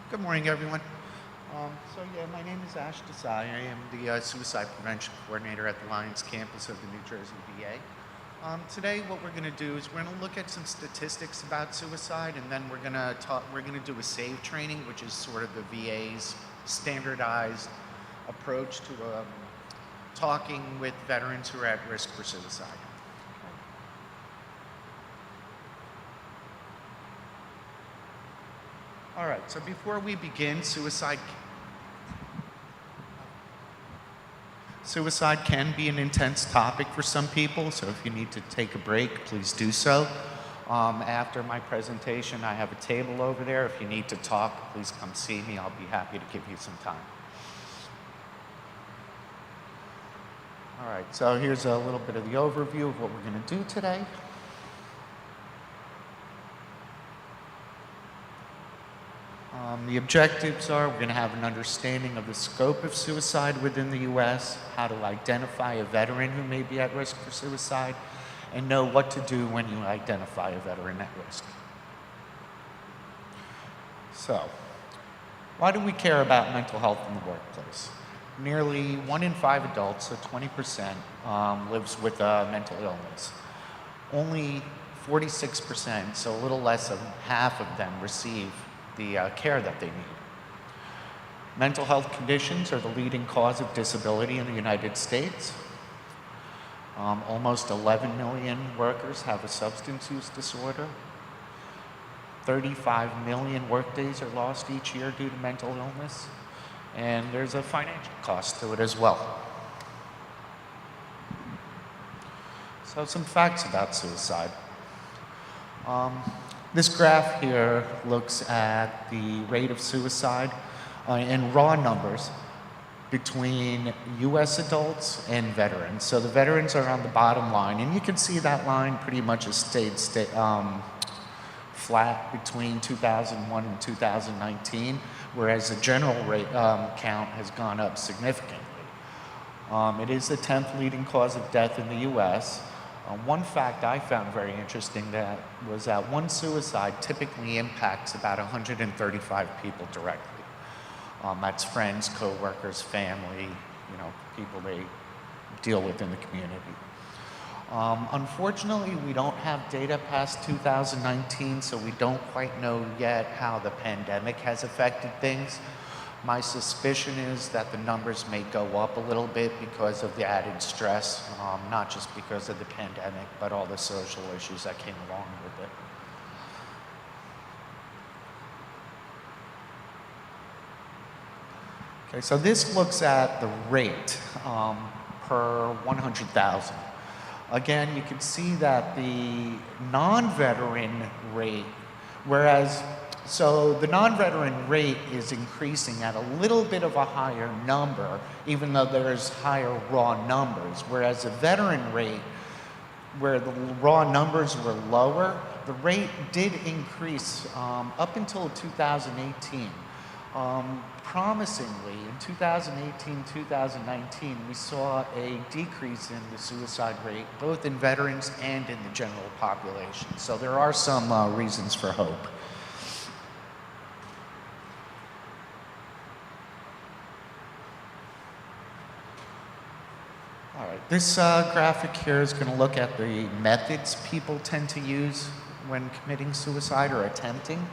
Good morning, everyone. My name is Ash Desai. I am the Suicide Prevention Coordinator at the Lions campus of the New Jersey VA. Today, what we're going to do is we're going to look at some statistics about suicide, and then we're going to do a SAVE training, which is sort of the VA's standardized approach to talking with veterans who are at risk for suicide. All right, so before we begin, suicide can be an intense topic for some people, so if you need to take a break, please do so. After my presentation, I have a table over there. If you need to talk, please come see me. I'll be happy to give you some time. All right, so here's a little bit of the overview of what we're going to do today. The objectives are we're going to have an understanding of the scope of suicide within the U.S., how to identify a veteran who may be at risk for suicide, and know what to do when you identify a veteran at risk. So, why do we care about mental health in the workplace? Nearly 1 in 5 adults, so 20%, lives with a mental illness. Only 46%, so a little less than half of them, receive the care that they need. Mental health conditions are the leading cause of disability in the United States. Almost 11 million workers have a substance use disorder. 35 million workdays are lost each year due to mental illness. And there's a financial cost to it as well. So some facts about suicide. This graph here looks at the rate of suicide in raw numbers between U.S. adults and veterans. So the veterans are on the bottom line, and you can see that line pretty much has stayed flat between 2001 and 2019, whereas the general rate count has gone up significantly. It is the 10th leading cause of death in the U.S. One fact I found very interesting was that one suicide typically impacts about 135 people directly. That's friends, co-workers, family, people they deal with in the community. Unfortunately, we don't have data past 2019, so we don't quite know yet how the pandemic has affected things. My suspicion is that the numbers may go up a little bit because of the added stress, not just because of the pandemic, but all the social issues that came along with it. Okay, so this looks at the rate per 100,000. Again, you can see that the non-veteran rate, so the non-veteran rate is increasing at a little bit of a higher number, even though there's higher raw numbers, whereas the veteran rate, where the raw numbers were lower, the rate did increase up until 2018. Promisingly, in 2018-2019, we saw a decrease in the suicide rate, both in veterans and in the general population. So there are some reasons for hope. All right, this graphic here is going to look at the methods people tend to use when committing suicide or attempting.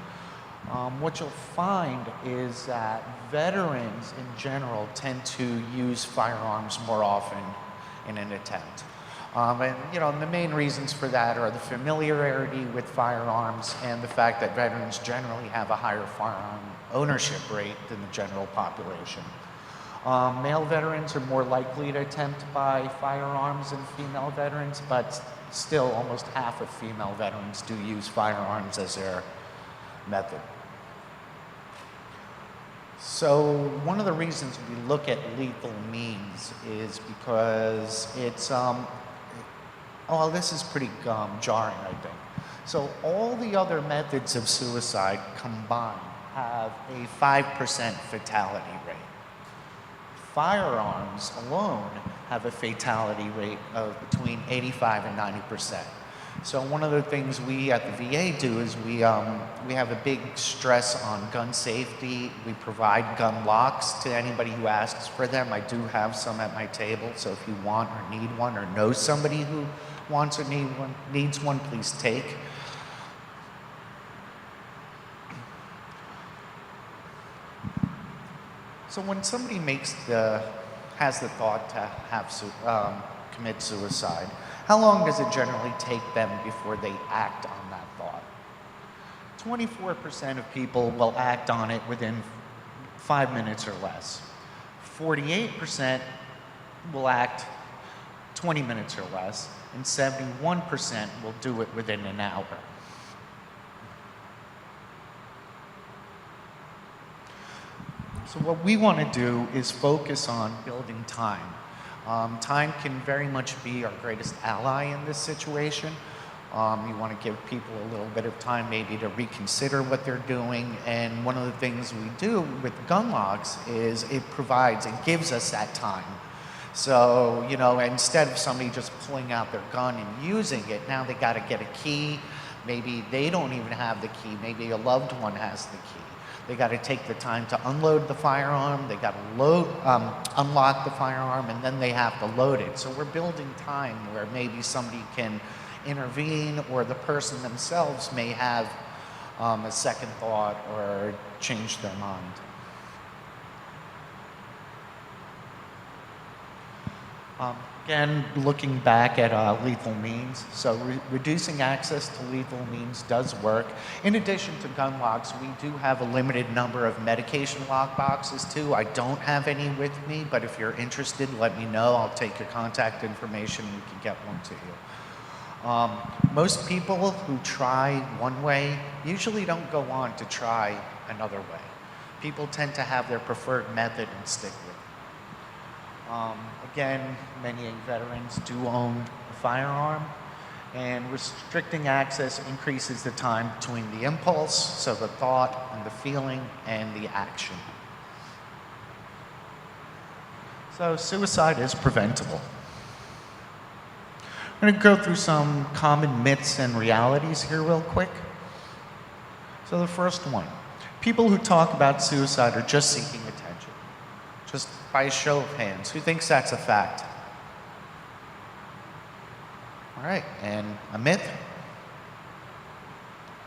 What you'll find is that veterans in general tend to use firearms more often in an attempt. And the main reasons for that are the familiarity with firearms and the fact that veterans generally have a higher firearm ownership rate than the general population. Male veterans are more likely to attempt to buy firearms than female veterans, but still almost half of female veterans do use firearms as their method. So one of the reasons we look at lethal means is because it's, this is pretty jarring, I think. So all the other methods of suicide combined have a 5% fatality rate. Firearms alone have a fatality rate of between 85 and 90%. So one of the things we at the VA do is we have a big stress on gun safety. We provide gun locks to anybody who asks for them. I do have some at my table, so if you want or need one or know somebody who wants or needs one, please take. So when somebody has the thought to commit suicide, how long does it generally take them before they act on that thought? 24% of people will act on it within 5 minutes or less. 48% will act 20 minutes or less, and 71% will do it within an hour. So what we want to do is focus on building time. Time can very much be our greatest ally in this situation. You want to give people a little bit of time maybe to reconsider what they're doing. And one of the things we do with gun locks is it gives us that time. So, instead of somebody just pulling out their gun and using it, now they got to get a key. Maybe they don't even have the key. Maybe a loved one has the key. They got to take the time to unload the firearm, they got to unlock the firearm, and then they have to load it. So we're building time where maybe somebody can intervene, or the person themselves may have a second thought or change their mind. Again, looking back at lethal means, so reducing access to lethal means does work. In addition to gun locks, we do have a limited number of medication lock boxes too. I don't have any with me, but if you're interested, let me know. I'll take your contact information and we can get one to you. Most people who try one way usually don't go on to try another way. People tend to have their preferred method and stick with it. Again, many veterans do own a firearm, and restricting access increases the time between the impulse, so the thought and the feeling and the action. So suicide is preventable. I'm going to go through some common myths and realities here real quick. So the first one, people who talk about suicide are just seeking attention. Just by a show of hands, who thinks that's a fact? All right, and a myth?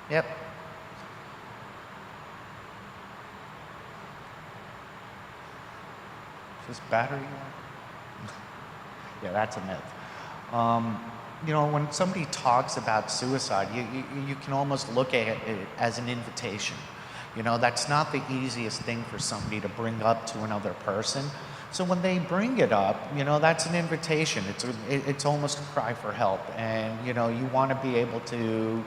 Yep. Is this battery on? Yeah, that's a myth. You know, when somebody talks about suicide, you can almost look at it as an invitation. You know, that's not the easiest thing for somebody to bring up to another person. So when they bring it up, you know, that's an invitation. It's almost a cry for help. And, you know, you want to be able to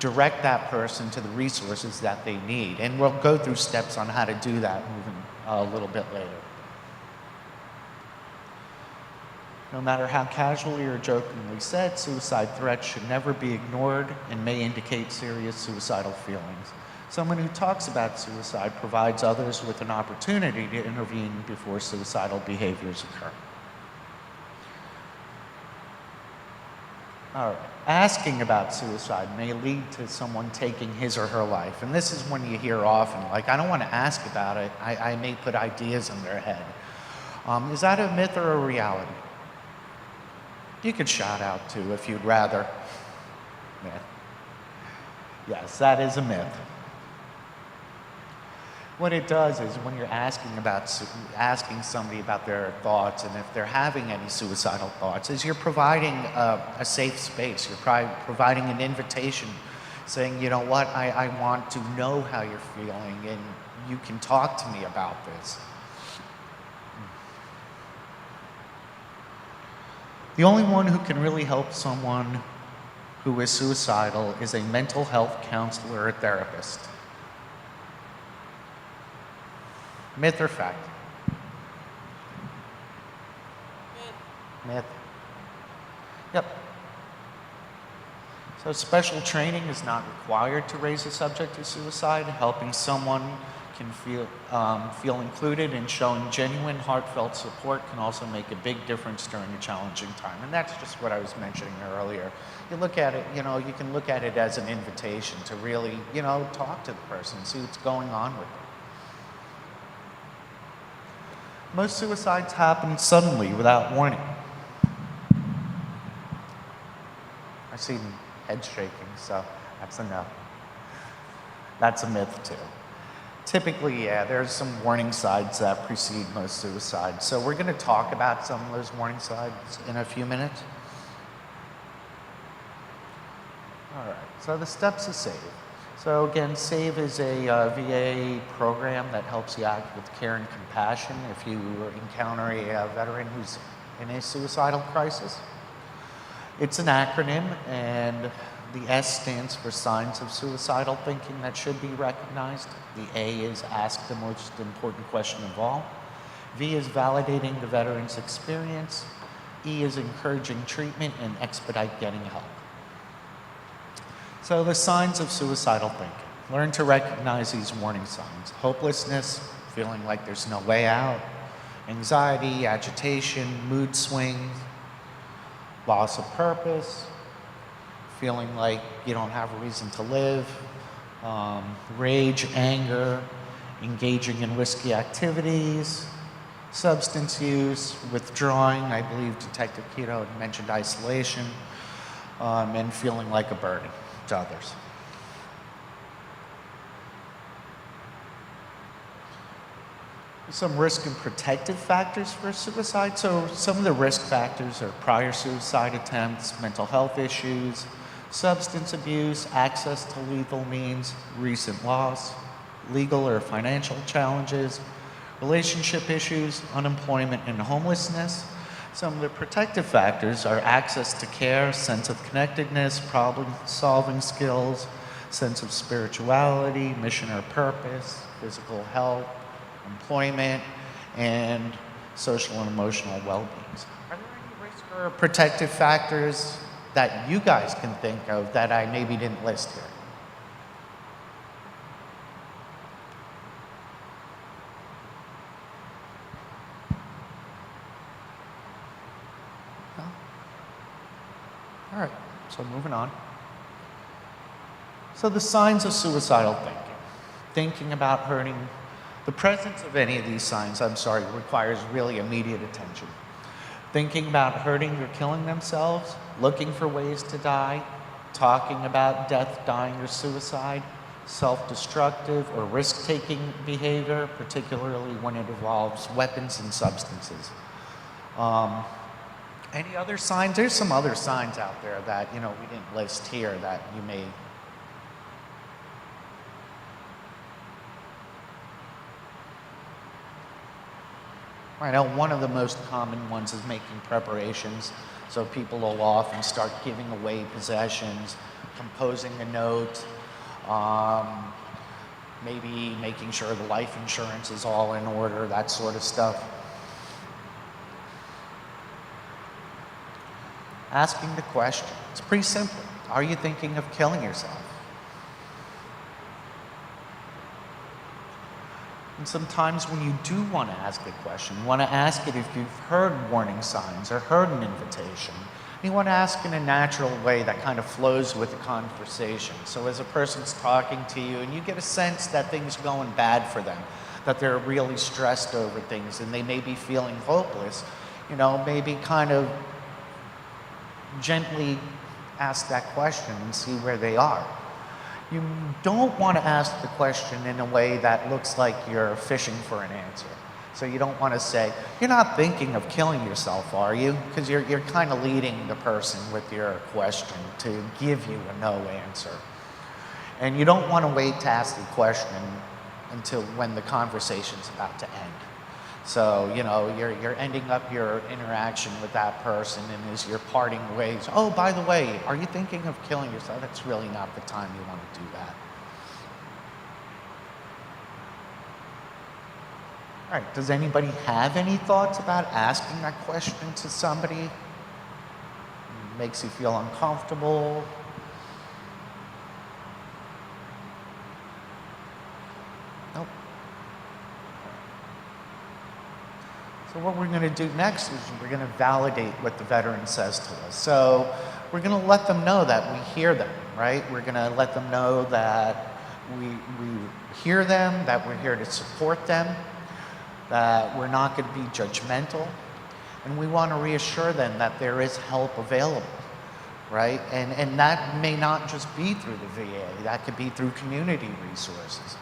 direct that person to the resources that they need. And we'll go through steps on how to do that moving a little bit later. No matter how casually or jokingly said, suicide threats should never be ignored and may indicate serious suicidal feelings. Someone who talks about suicide provides others with an opportunity to intervene before suicidal behaviors occur. All right. Asking about suicide may lead to someone taking his or her life. And this is one you hear often, like, I don't want to ask about it. I may put ideas in their head. Is that a myth or a reality? You could shout out too if you'd rather. Myth. Yes, that is a myth. What it does is when you're asking somebody about their thoughts and if they're having any suicidal thoughts, is you're providing a safe space. You're providing an invitation saying, you know what, I want to know how you're feeling and you can talk to me about this. The only one who can really help someone who is suicidal is a mental health counselor or therapist. Myth or fact? Myth. Yep. So special training is not required to raise the subject of suicide. Helping someone can feel included and showing genuine heartfelt support can also make a big difference during a challenging time. And that's just what I was mentioning earlier. You look at it, you know, you can look at it as an invitation to really, you know, talk to the person, see what's going on with them. Most suicides happen suddenly without warning. I see head shaking, so that's a no. That's a myth too. Typically, yeah, there's some warning signs that precede most suicides. So we're going to talk about some of those warning signs in a few minutes. All right, so the steps to SAVE. So again, SAVE is a VA program that helps you act with care and compassion if you encounter a veteran who's in a suicidal crisis. It's an acronym, and the S stands for signs of suicidal thinking that should be recognized. The A is ask the most important question of all. V is validating the veteran's experience. E is encouraging treatment and expedite getting help. So the signs of suicidal thinking. Learn to recognize these warning signs. Hopelessness, feeling like there's no way out. Anxiety, agitation, mood swings, loss of purpose, feeling like you don't have a reason to live, rage, anger, engaging in risky activities, substance use, withdrawing. I believe Detective Keto had mentioned isolation, and feeling like a burden to others. Some risk and protective factors for suicide. So some of the risk factors are prior suicide attempts, mental health issues, substance abuse, access to lethal means, recent loss, legal or financial challenges, relationship issues, unemployment and homelessness. Some of the protective factors are access to care, sense of connectedness, problem-solving skills, sense of spirituality, mission or purpose, physical health, employment, and social and emotional well-being. Are there any risk or protective factors that you guys can think of that I maybe didn't list here? No? All right, so moving on. So the signs of suicidal thinking. Thinking about hurting. The presence of any of these signs, requires really immediate attention. Thinking about hurting or killing themselves, looking for ways to die, talking about death, dying, or suicide, self-destructive or risk-taking behavior, particularly when it involves weapons and substances. Any other signs? There's some other signs out there that, we didn't list here that you may. I know one of the most common ones is making preparations. So people will often start giving away possessions, composing a note, maybe making sure the life insurance is all in order, that sort of stuff. Asking the question. It's pretty simple. Are you thinking of killing yourself? And sometimes when you do want to ask a question, you want to ask it if you've heard warning signs or heard an invitation. You want to ask in a natural way that kind of flows with the conversation. So as a person's talking to you and you get a sense that things are going bad for them, that they're really stressed over things and they may be feeling hopeless, maybe kind of gently ask that question and see where they are. You don't want to ask the question in a way that looks like you're fishing for an answer. So you don't want to say, you're not thinking of killing yourself, are you? Because you're kind of leading the person with your question to give you a no answer. And you don't want to wait to ask the question until when the conversation's about to end. So, you're ending up your interaction with that person, and as you're parting ways, oh, by the way, are you thinking of killing yourself? That's really not the time you want to do that. All right, does anybody have any thoughts about asking that question to somebody? It makes you feel uncomfortable. Nope. So what we're going to do next is we're going to validate what the veteran says to us. So we're going to let them know that we hear them, right? We're going to let them know that we hear them, that we're here to support them, that we're not going to be judgmental, and we want to reassure them that there is help available, right? And that may not just be through the VA, that could be through community resources.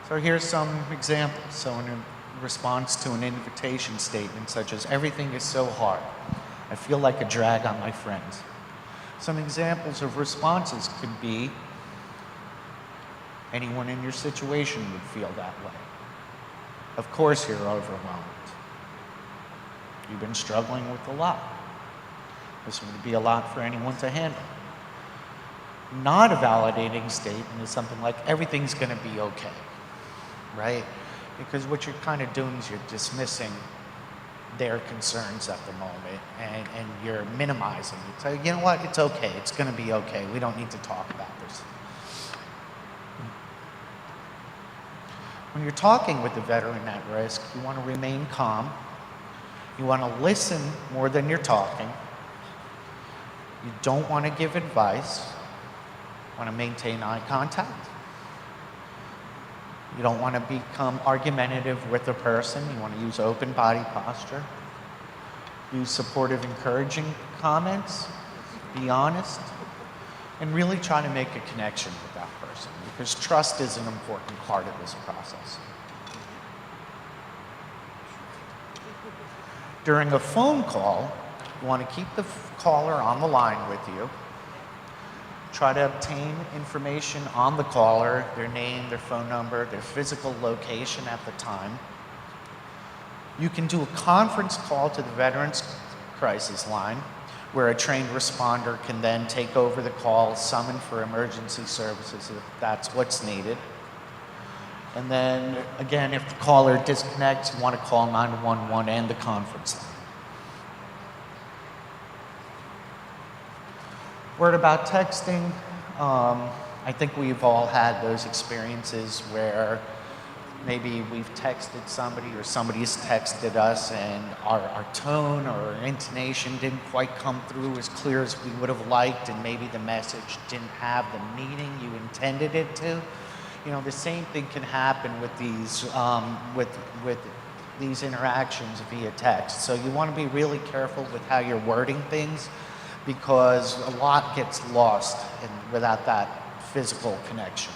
So here's some examples. So in response to an invitation statement such as, everything is so hard, I feel like a drag on my friends. Some examples of responses could be, anyone in your situation would feel that way. Of course you're overwhelmed. You've been struggling with a lot. This would be a lot for anyone to handle. Not a validating statement is something like, everything's going to be okay, right? Because what you're kind of doing is you're dismissing their concerns at the moment, and you're minimizing it. So, you know what, it's okay, it's going to be okay, we don't need to talk about this. When you're talking with the veteran at risk, you want to remain calm, you want to listen more than you're talking, you don't want to give advice, you want to maintain eye contact, you don't want to become argumentative with the person. You want to use open body posture. Use supportive, encouraging comments. Be honest. And really try to make a connection with that person, because trust is an important part of this process. During a phone call, you want to keep the caller on the line with you. Try to obtain information on the caller, their name, their phone number, their physical location at the time. You can do a conference call to the Veterans Crisis Line, where a trained responder can then take over the call, summon for emergency services if that's what's needed. And then, again, if the caller disconnects, you want to call 911 and the conference line. Word about texting. I think we've all had those experiences where maybe we've texted somebody or somebody's texted us and our tone or our intonation didn't quite come through as clear as we would have liked, and maybe the message didn't have the meaning you intended it to. You know, the same thing can happen with these these interactions via text. So you want to be really careful with how you're wording things, because a lot gets lost without that physical connection.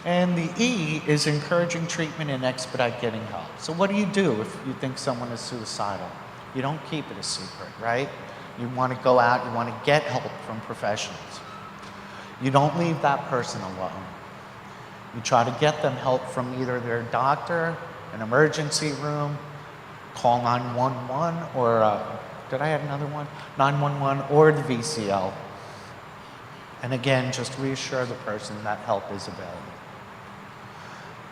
And the E is encouraging treatment and expedite getting help. So what do you do if you think someone is suicidal? You don't keep it a secret, right? You want to go out, you want to get help from professionals. You don't leave that person alone. You try to get them help from either their doctor, an emergency room, call 911, or did I add another one? 911 or the VCL. And again, just reassure the person that help is available.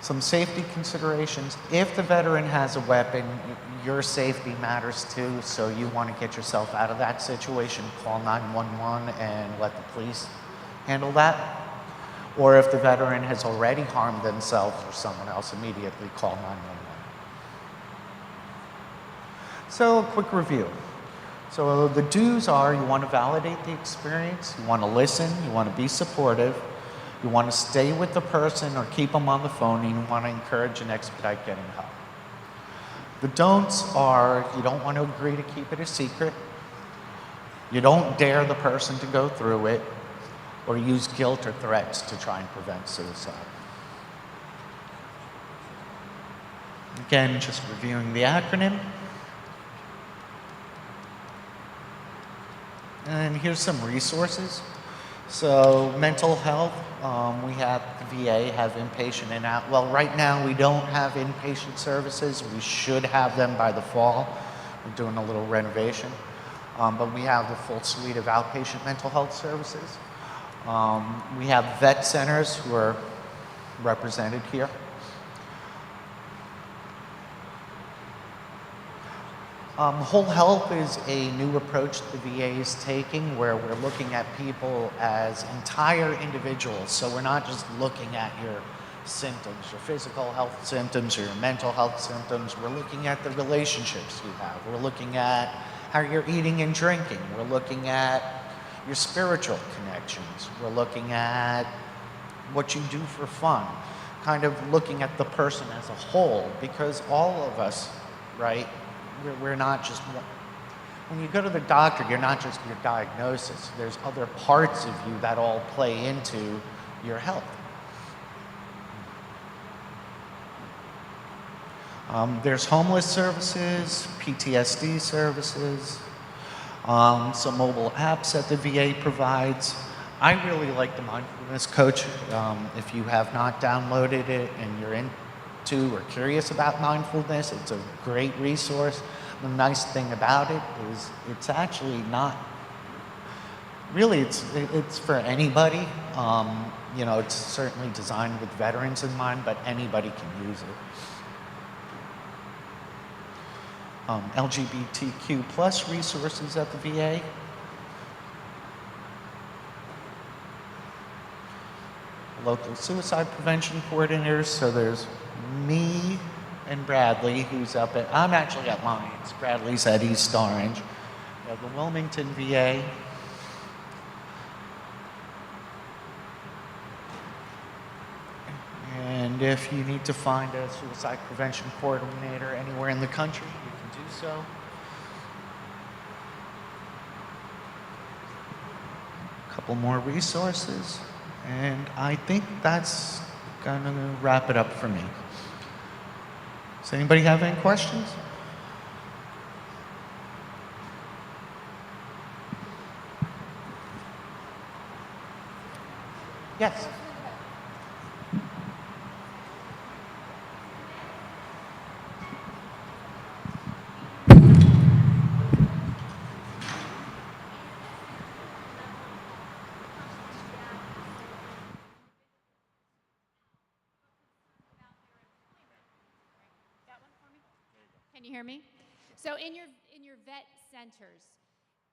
Some safety considerations. If the veteran has a weapon, your safety matters too, so you want to get yourself out of that situation, call 911 and let the police handle that. Or if the veteran has already harmed themselves or someone else, immediately call 911. So a quick review. So the do's are, you want to validate the experience, you want to listen, you want to be supportive, you want to stay with the person or keep them on the phone, and you want to encourage and expedite getting help. The don'ts are, you don't want to agree to keep it a secret, you don't dare the person to go through it, or use guilt or threats to try and prevent suicide. Again, just reviewing the acronym. And here's some resources. So mental health, we have the VA have inpatient and out. Well, right now we don't have inpatient services. We should have them by the fall. We're doing a little renovation. But we have the full suite of outpatient mental health services. We have vet centers who are represented here. Whole health is a new approach the VA is taking, where we're looking at people as entire individuals. So we're not just looking at your symptoms, your physical health symptoms or your mental health symptoms. We're looking at the relationships you have. We're looking at how you're eating and drinking. We're looking at your spiritual connections. We're looking at what you do for fun, kind of looking at the person as a whole, because all of us, right, we're not just, when you go to the doctor, you're not just your diagnosis. There's other parts of you that all play into your health. There's homeless services, PTSD services, some mobile apps that the VA provides. I really like the Mindfulness Coach. If you have not downloaded it and you're into or curious about mindfulness, it's a great resource. The nice thing about it is it's actually not, really it's for anybody. You know, it's certainly designed with veterans in mind, but anybody can use it. LGBTQ plus resources at the VA. Local suicide prevention coordinators. So there's me and Bradley, who's up at, I'm actually at Lyons. Bradley's at East Orange. We have the Wilmington VA. And if you need to find a suicide prevention coordinator anywhere in the country, you can do so. A couple more resources, and I think that's gonna wrap it up for me. Does anybody have any questions? Yes. Can you hear me? So in your vet centers,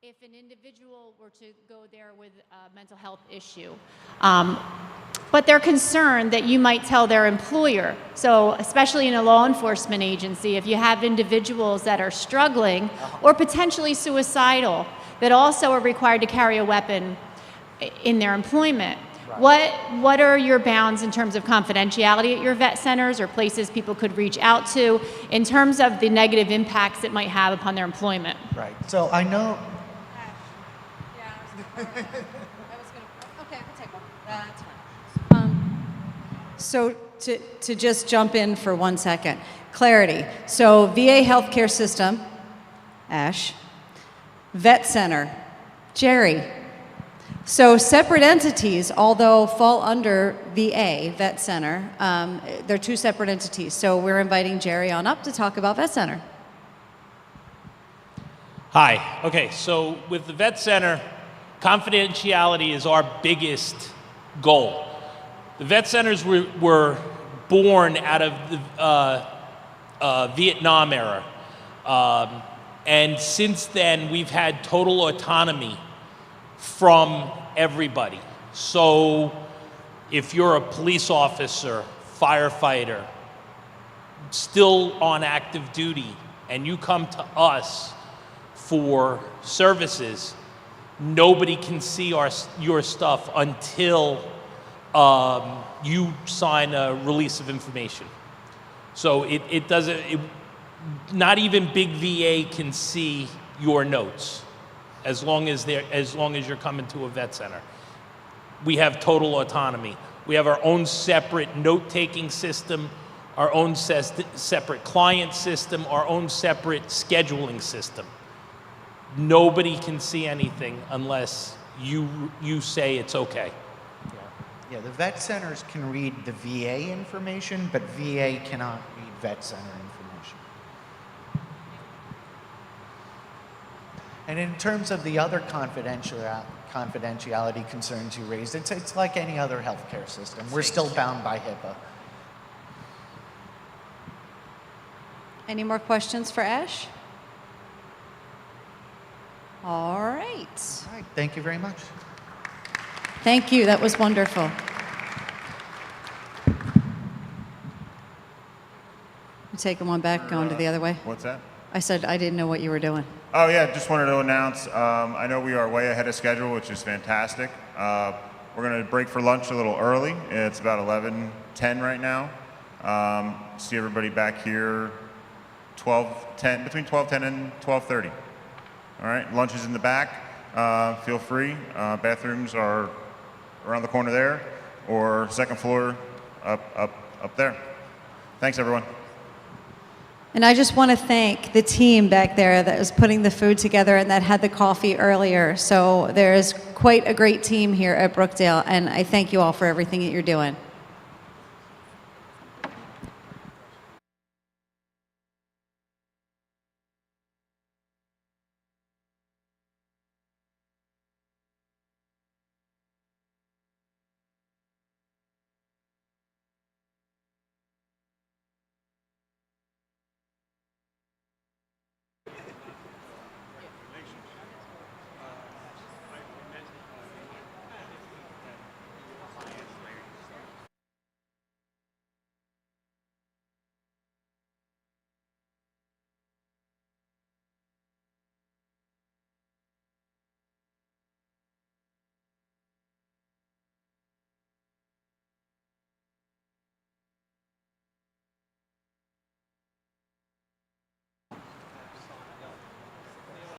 if an individual were to go there with a mental health issue, but they're concerned that you might tell their employer. So especially in a law enforcement agency, if you have individuals that are struggling or potentially suicidal that also are required to carry a weapon in their employment, what are your bounds in terms of confidentiality at your vet centers or places people could reach out to in terms of the negative impacts it might have upon their employment? Right. So I know. Okay, we'll take one. That's fine. So to just jump in for 1 second, clarity. So VA healthcare system, Ash, vet center, Jerry. So separate entities, although fall under VA, vet center, they're two separate entities. So we're inviting Jerry on up to talk about vet center. Hi. Okay, so with the vet center, confidentiality is our biggest goal. The vet centers were born out of the Vietnam era. And since then, we've had total autonomy from everybody. So if you're a police officer, firefighter, still on active duty, and you come to us for services, nobody can see your stuff until you sign a release of information. So it doesn't, not even big VA can see your notes as long as you're coming to a vet center. We have total autonomy. We have our own separate note-taking system, our own separate client system, our own separate scheduling system. Nobody can see anything unless you say it's okay. Yeah, the vet centers can read the VA information, but VA cannot read vet center information. And in terms of the other confidentiality concerns you raised, it's like any other healthcare system. We're still bound by HIPAA. Any more questions for Ash? All right. All right, thank you very much. Thank you. That was wonderful. You taking one back, going to the other way? What's that? I said I didn't know what you were doing. Oh yeah, just wanted to announce, I know we are way ahead of schedule, which is fantastic. We're gonna break for lunch a little early. It's about 11:10 right now. See everybody back here between 12:10 and 12:30. All right, lunch is in the back. Feel free. Bathrooms are around the corner there, or second floor up there. Thanks everyone. And I just want to thank the team back there that was putting the food together and that had the coffee earlier. So there is quite a great team here at Brookdale, and I thank you all for everything that you're doing.